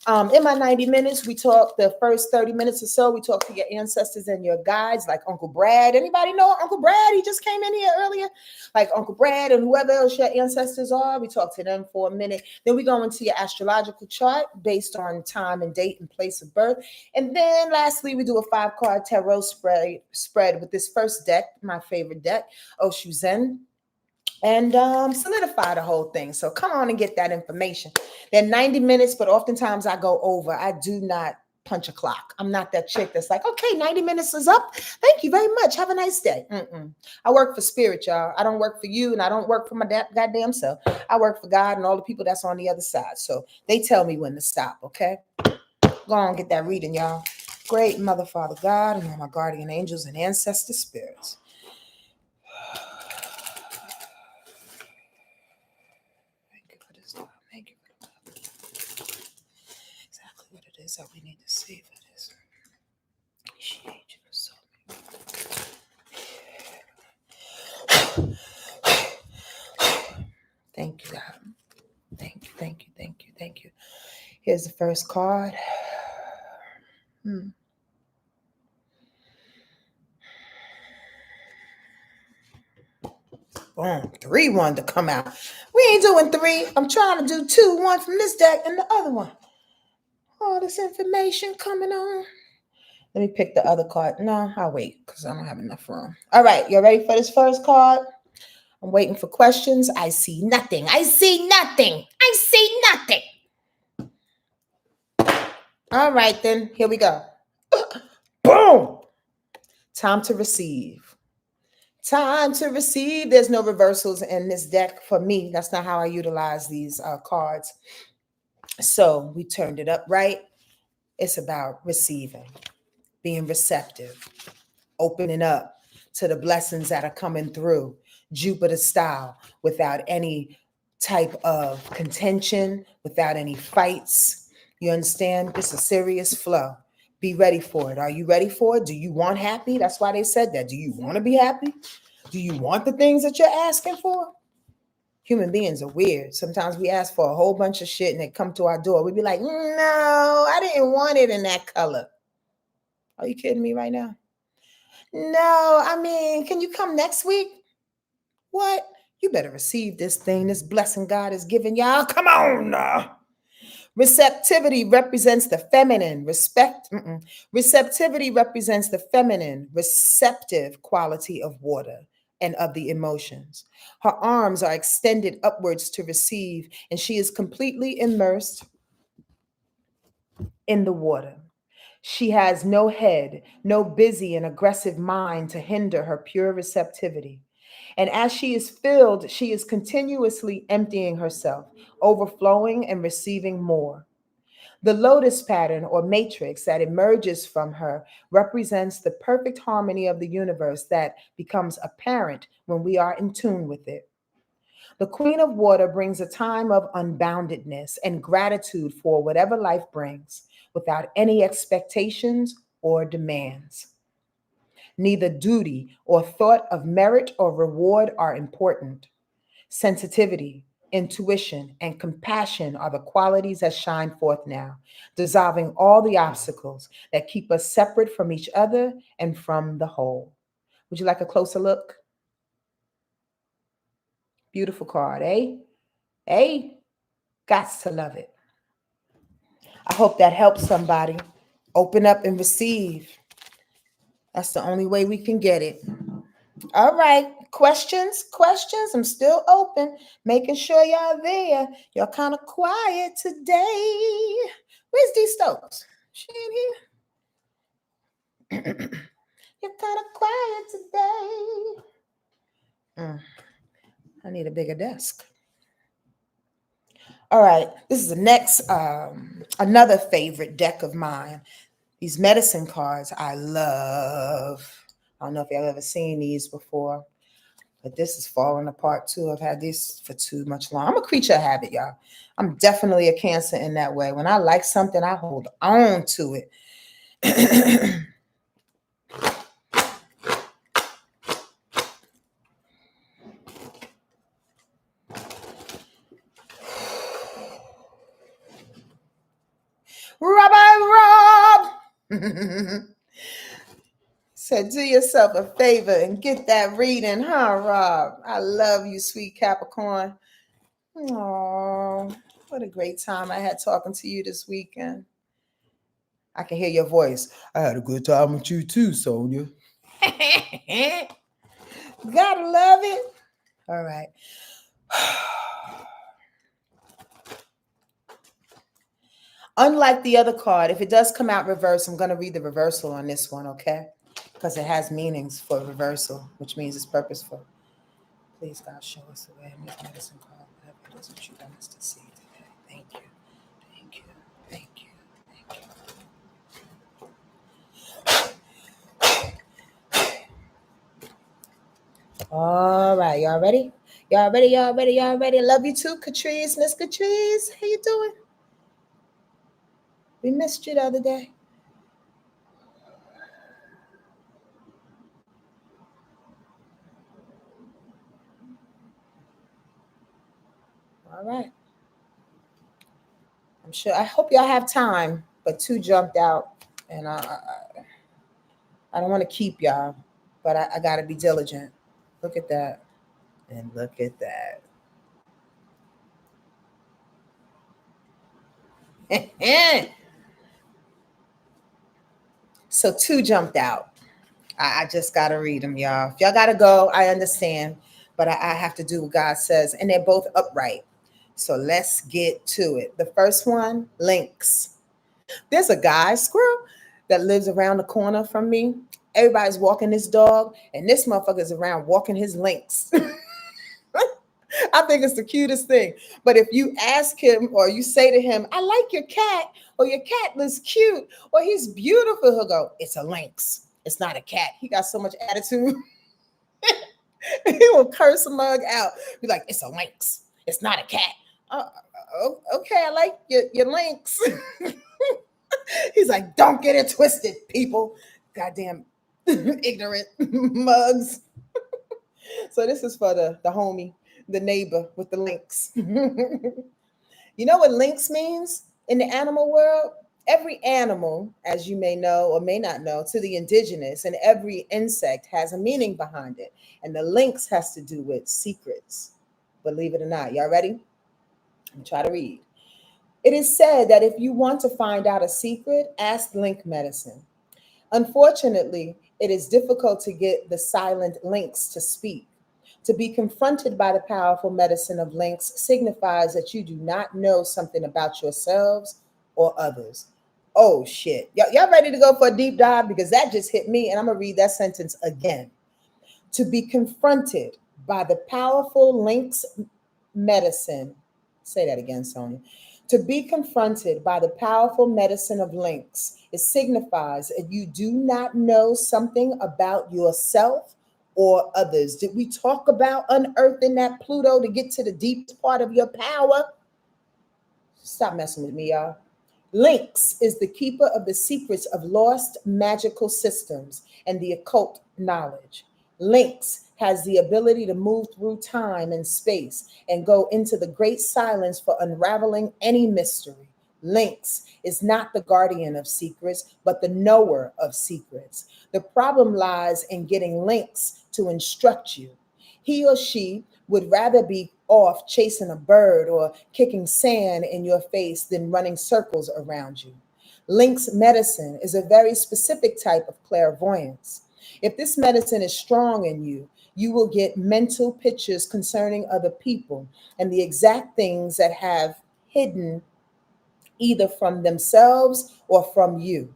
In my 90 minutes, we talk the first 30 minutes or so. We talk to your ancestors and your guides, like Uncle Brad. Anybody know Uncle Brad? He just came in here earlier. Like Uncle Brad and whoever else your ancestors are. We talk to them for a minute. Then we go into your astrological chart based on time and date and place of birth. And then lastly, we do a 5-card tarot spread with this first deck, my favorite deck, Oshu Zen, and solidify the whole thing. So come on and get that information. They're 90 minutes, but oftentimes I go over. I do not punch a clock. I'm not that chick that's like, okay, 90 minutes is up. Thank you very much. Have a nice day. I work for spirit, y'all. I don't work for you, and I don't work for my goddamn self. I work for God and all the people that's on the other side. So they tell me when to stop, okay? Go on, get that reading, y'all. Great Mother, Father, God, and all my guardian angels and ancestor spirits. Thank you for this time. Thank you for the exactly what it is that we need to see for this. Appreciate you so much. Thank you, God. Thank you, thank you, thank you, thank you. Here's the first card. Boom, 3 wanted to come out. We ain't doing 3. I'm trying to do 2, one from this deck and the other one. All this information coming on. Let me pick the other card. No, I'll wait because I don't have enough room. All right, you ready for this first card? I'm waiting for questions. I see nothing. I see nothing. I see nothing. All right, then. Here we go. Boom. Time to receive. Time to receive. There's no reversals in this deck for me. That's not how I utilize these cards. So we turned it up right. It's about receiving, being receptive, opening up to the blessings that are coming through, Jupiter style, without any type of contention, without any fights. You understand? It's a serious flow. Be ready for it. Are you ready for it? Do you want happy? That's why they said that. Do you want to be happy? Do you want the things that you're asking for? Human beings are weird. Sometimes we ask for a whole bunch of shit and they come to our door. We'd be like, no, I didn't want it in that color. Are you kidding me right now? No, I mean, can you come next week? What? You better receive this thing, this blessing God is giving y'all. Come on now. Receptivity represents the feminine. Receptivity represents the feminine, receptive quality of water and of the emotions. Her arms are extended upwards to receive, and she is completely immersed in the water. She has no head, no busy and aggressive mind to hinder her pure receptivity. And as she is filled, she is continuously emptying herself, overflowing and receiving more. The lotus pattern or matrix that emerges from her represents the perfect harmony of the universe that becomes apparent when we are in tune with it. The Queen of Water brings a time of unboundedness and gratitude for whatever life brings, without any expectations or demands. Neither duty or thought of merit or reward are important. Sensitivity, intuition, and compassion are the qualities that shine forth now, dissolving all the obstacles that keep us separate from each other and from the whole. Would you like a closer look? Beautiful card, eh? Eh? Gots to love it. I hope that helps somebody. Open up and receive. That's the only way we can get it. All right. Questions? Questions? I'm still open, making sure y'all there. Y'all kind of quiet today. Where's D Stokes? She ain't here. You're kind of quiet today. I need a bigger desk. All right. This is the next, another favorite deck of mine. These medicine cards I love. I don't know if y'all ever seen these before, but this is falling apart too. I've had these for too much long. I'm a creature of habit, y'all. I'm definitely a Cancer in that way. When I like something, I hold on to it. Rob. Said, do yourself a favor and get that reading, huh, Rob? I love you, sweet Capricorn. Oh, what a great time I had talking to you this weekend. I can hear your voice. I had a good time with you too, Sonja. Gotta love it. All right. Unlike the other card, if it does come out reverse, I'm going to read the reversal on this one, okay? Because it has meanings for reversal, which means it's purposeful. Please, God, show us the way in this medicine card, whatever it is that you want us to see today. Thank you. Thank you. Thank you. Thank you. All right, y'all ready? Y'all ready? Y'all ready? Y'all ready? Love you too, Catrice. Miss Catrice, how you doing? We missed you the other day. All right. I'm sure. I hope y'all have time, but two jumped out, and I don't want to keep y'all, but I got to be diligent. Look at that, and look at that. So two jumped out. I just got to read them, y'all. If y'all got to go, I understand, but I have to do what God says, and they're both upright. So let's get to it. The first one, links. There's a guy, squirrel, that lives around the corner from me. Everybody's walking this dog, and this motherfucker's around walking his links. I think it's the cutest thing. But if you ask him or you say to him, I like your cat, or your cat looks cute, or he's beautiful, he'll go, it's a lynx. It's not a cat. He got so much attitude. He will curse a mug out. Be like, it's a lynx. It's not a cat. Okay, I like your lynx. He's like, don't get it twisted, people. Goddamn ignorant mugs. So this is for the homie, the neighbor with the lynx. You know what lynx means in the animal world? Every animal, as you may know or may not know, to the indigenous, and every insect has a meaning behind it. And the lynx has to do with secrets. Believe it or not. Y'all ready? I'm try to read. It is said that if you want to find out a secret, ask link medicine. Unfortunately, it is difficult to get the silent lynx to speak. To be confronted by the powerful medicine of lynx signifies that you do not know something about yourselves or others. Oh shit. Y'all ready to go for a deep dive? Because that just hit me, and I'm going to read that sentence again. To be confronted by the powerful lynx medicine. Say that again, Sonia. To be confronted by the powerful medicine of lynx, it signifies that you do not know something about yourself or others. Did we talk about unearthing that Pluto to get to the deepest part of your power? Stop messing with me, y'all. Lynx is the keeper of the secrets of lost magical systems and the occult knowledge. Lynx has the ability to move through time and space and go into the great silence for unraveling any mystery. Lynx is not the guardian of secrets, but the knower of secrets. The problem lies in getting Lynx to instruct you. He or she would rather be off chasing a bird or kicking sand in your face than running circles around you. Lynx medicine is a very specific type of clairvoyance. If this medicine is strong in you, you will get mental pictures concerning other people and the exact things that have hidden either from themselves or from you.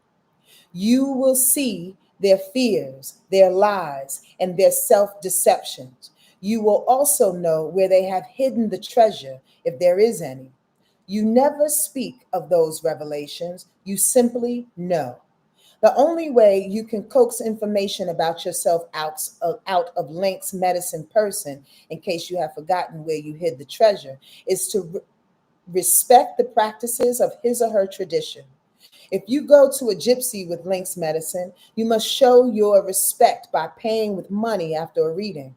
You will see their fears, their lies, and their self deceptions. You will also know where they have hidden the treasure, if there is any. You never speak of those revelations, you simply know. The only way you can coax information about yourself out of Lynx medicine person, in case you have forgotten where you hid the treasure, is to respect the practices of his or her tradition. If you go to a gypsy with Lynx medicine, you must show your respect by paying with money after a reading.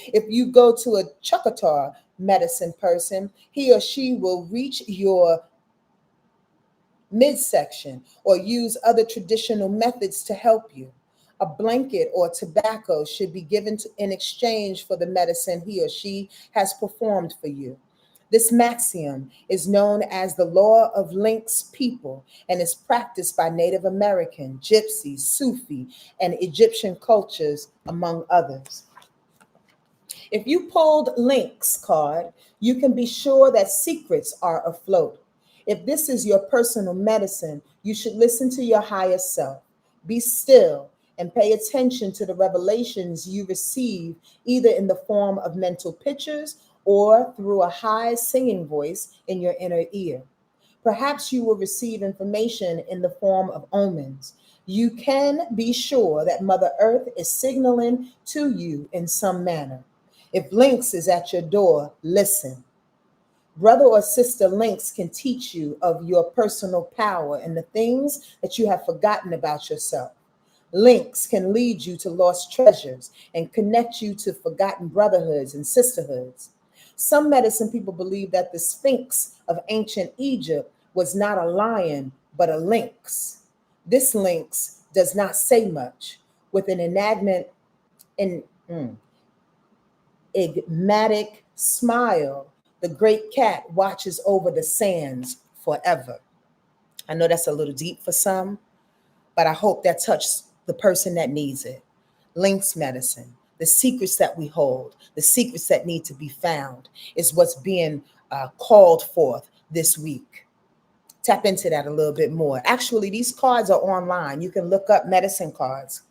If you go to a Choctaw medicine person, he or she will reach your midsection or use other traditional methods to help you. A blanket or tobacco should be given in exchange for the medicine he or she has performed for you. This maxim is known as the law of Lynx people and is practiced by Native American, Gypsy, Sufi, and Egyptian cultures, among others. If you pulled Lynx card, you can be sure that secrets are afloat. If this is your personal medicine, you should listen to your higher self. Be still and pay attention to the revelations you receive, either in the form of mental pictures or through a high singing voice in your inner ear. Perhaps you will receive information in the form of omens. You can be sure that Mother Earth is signaling to you in some manner. If Lynx is at your door, listen. Brother or sister Lynx can teach you of your personal power and the things that you have forgotten about yourself. Lynx can lead you to lost treasures and connect you to forgotten brotherhoods and sisterhoods. Some medicine people believe that the Sphinx of ancient Egypt was not a lion, but a lynx. This lynx does not say much. With an enigmatic smile, the great cat watches over the sands forever. I know that's a little deep for some, but I hope that touched the person that needs it. Lynx medicine, the secrets that we hold, the secrets that need to be found, is what's being called forth this week. Tap into that a little bit more. Actually, these cards are online. You can look up medicine cards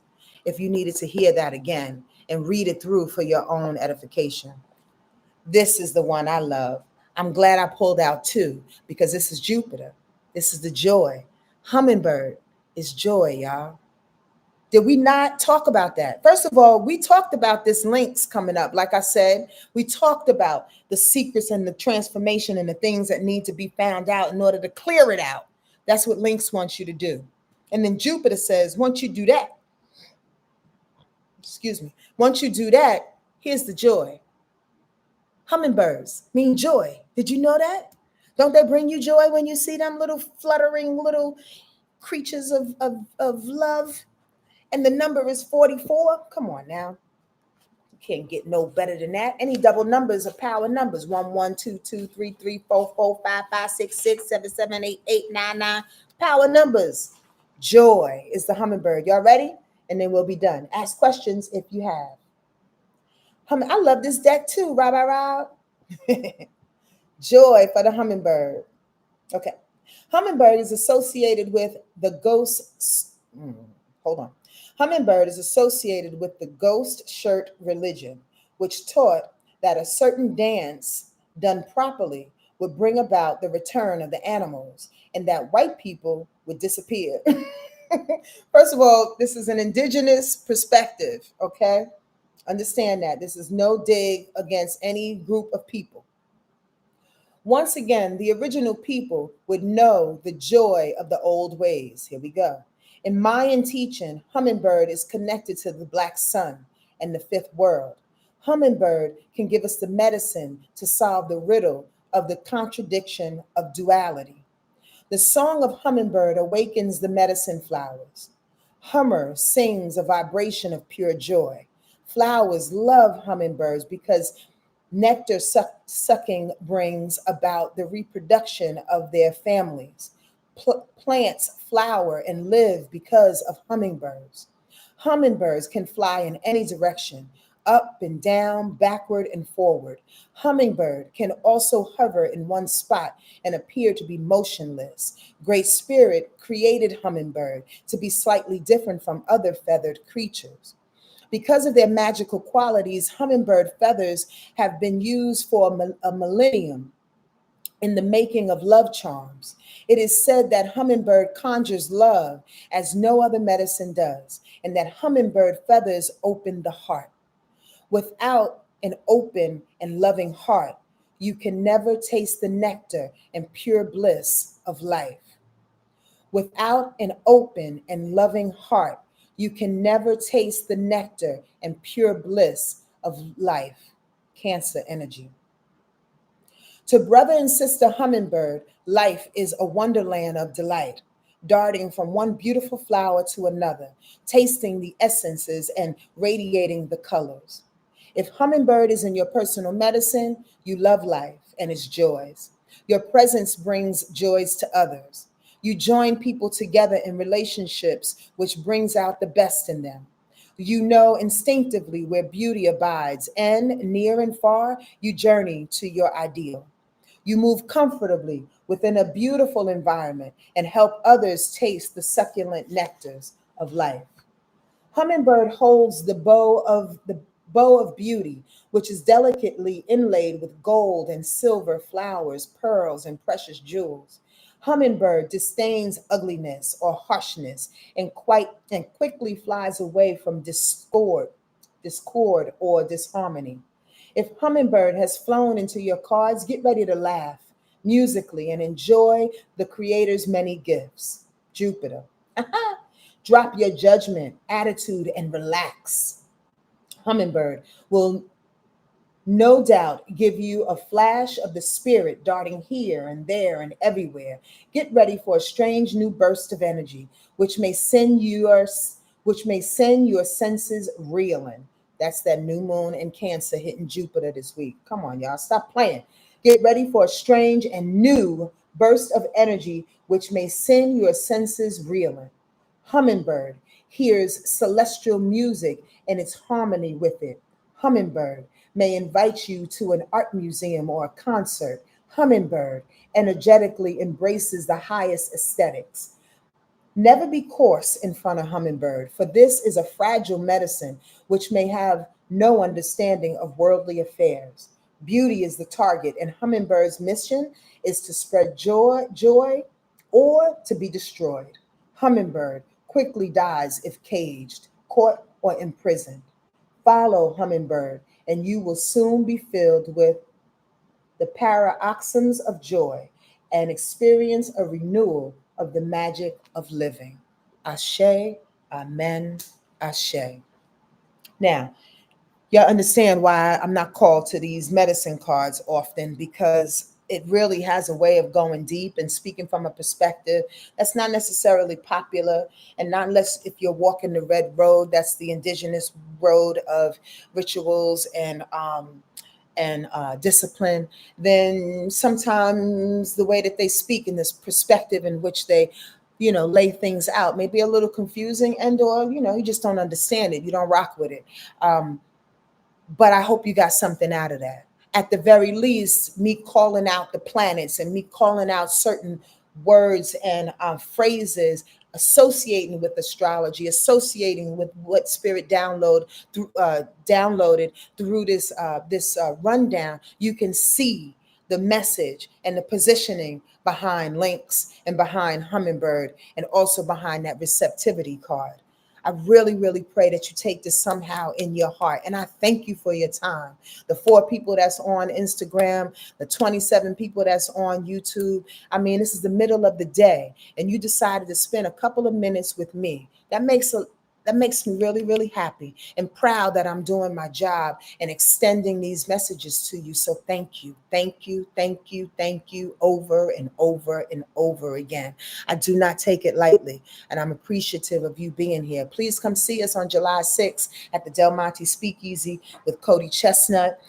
if you needed to hear that again and read it through for your own edification. This is the one I love. I'm glad I pulled out two because this is Jupiter. This is the joy. Hummingbird is joy, y'all. Did we not talk about that? First of all, we talked about this Lynx coming up. Like I said, we talked about the secrets and the transformation and the things that need to be found out in order to clear it out. That's what Lynx wants you to do. And then Jupiter says, once you do that, once you do that, here's the joy. Hummingbirds mean joy. Did you know that? Don't they bring you joy when you see them little fluttering little creatures of love? And the number is 44. Come on now. You can't get no better than that. Any double numbers are power numbers. 1, 1, 2, 2, 3, 3, 4, 4, 5, 5, 6, 6, 7, 7, 8, 8, 9, 9. Power numbers. Joy is the hummingbird. Y'all ready? And then we'll be done. Ask questions if you have. I love this deck too, Rob. Joy for the hummingbird. Okay. Hummingbird is associated with the ghost. Hold on. Hummingbird is associated with the ghost shirt religion, which taught that a certain dance done properly would bring about the return of the animals and that white people would disappear. First of all, this is an indigenous perspective, okay? Understand that. This is no dig against any group of people. Once again, the original people would know the joy of the old ways. Here we go. In Mayan teaching, hummingbird is connected to the black sun and the fifth world. Hummingbird can give us the medicine to solve the riddle of the contradiction of duality. The song of hummingbird awakens the medicine flowers. Hummer sings a vibration of pure joy. Flowers love hummingbirds because nectar sucking brings about the reproduction of their families. Plants flower and live because of hummingbirds. Hummingbirds can fly in any direction, up and down, backward and forward. Hummingbird can also hover in one spot and appear to be motionless. Great Spirit created hummingbird to be slightly different from other feathered creatures. Because of their magical qualities, hummingbird feathers have been used for a millennium in the making of love charms. It is said that hummingbird conjures love as no other medicine does, and that hummingbird feathers open the heart. Without an open and loving heart, you can never taste the nectar and pure bliss of life. Without an open and loving heart, you can never taste the nectar and pure bliss of life. Cancer energy. To brother and sister hummingbird, life is a wonderland of delight, darting from one beautiful flower to another, tasting the essences and radiating the colors. If hummingbird is in your personal medicine, you love life and its joys. Your presence brings joys to others. You join people together in relationships, which brings out the best in them. You know instinctively where beauty abides, and near and far, you journey to your ideal. You move comfortably within a beautiful environment and help others taste the succulent nectars of life. Hummingbird holds the bow of beauty, which is delicately inlaid with gold and silver flowers, pearls, and precious jewels. Hummingbird disdains ugliness or harshness and quickly flies away from discord or disharmony. If hummingbird has flown into your cards, get ready to laugh musically and enjoy the creator's many gifts. Jupiter. Drop your judgment, attitude, and relax. Hummingbird will no doubt give you a flash of the spirit darting here and there and everywhere. Get ready for a strange new burst of energy, which may send your senses reeling. That's that new moon in Cancer hitting Jupiter this week. Come on, y'all, stop playing. Get ready for a strange and new burst of energy, which may send your senses reeling. Hummingbird hears celestial music and its harmony with it. Hummingbird may invite you to an art museum or a concert. Hummingbird energetically embraces the highest aesthetics. Never be coarse in front of hummingbird, for this is a fragile medicine which may have no understanding of worldly affairs. Beauty is the target, and hummingbird's mission is to spread joy or to be destroyed. Hummingbird quickly dies if caged, caught, or imprisoned. Follow hummingbird, and you will soon be filled with the paroxysms of joy and experience a renewal of the magic of living. Ashe, amen, ashe. Now, y'all understand why I'm not called to these medicine cards often, because it really has a way of going deep and speaking from a perspective that's not necessarily popular, and not unless if you're walking the red road, that's the indigenous road of rituals and discipline. Then sometimes the way that they speak in this perspective in which they lay things out may be a little confusing, and or you just don't understand it, you don't rock with it. But I hope you got something out of that. At the very least, me calling out the planets and me calling out certain words and phrases associating with astrology, associating with what spirit downloaded through this rundown, you can see the message and the positioning behind links and behind hummingbird and also behind that receptivity card. I really, really pray that you take this somehow in your heart. And I thank you for your time. The 4 people that's on Instagram, the 27 people that's on YouTube. I mean, this is the middle of the day, and you decided to spend a couple of minutes with me. That makes me really, really happy and proud that I'm doing my job and extending these messages to you. So thank you, thank you, thank you, thank you over and over and over again. I do not take it lightly, and I'm appreciative of you being here. Please come see us on July 6th at the Del Monte Speakeasy with Cody Chestnut.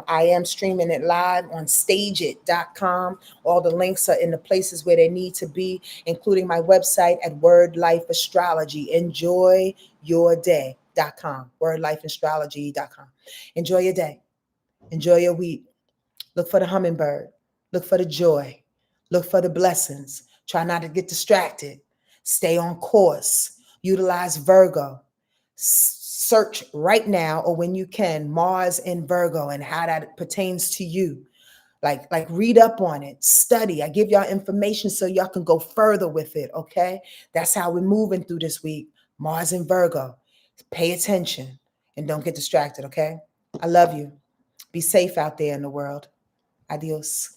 I am streaming it live on stageit.com. All the links are in the places where they need to be, including my website at Wordlife Astrology. Enjoy your day.com, wordlifeastrology.com. Enjoy your day. Enjoy your week. Look for the hummingbird. Look for the joy. Look for the blessings. Try not to get distracted. Stay on course. Utilize Virgo. Search right now or when you can Mars in Virgo and how that pertains to you. Like read up on it, study. I give y'all information so y'all can go further with it, okay? That's how we're moving through this week. Mars and Virgo. Pay attention and don't get distracted, okay? I love you. Be safe out there in the world. Adios.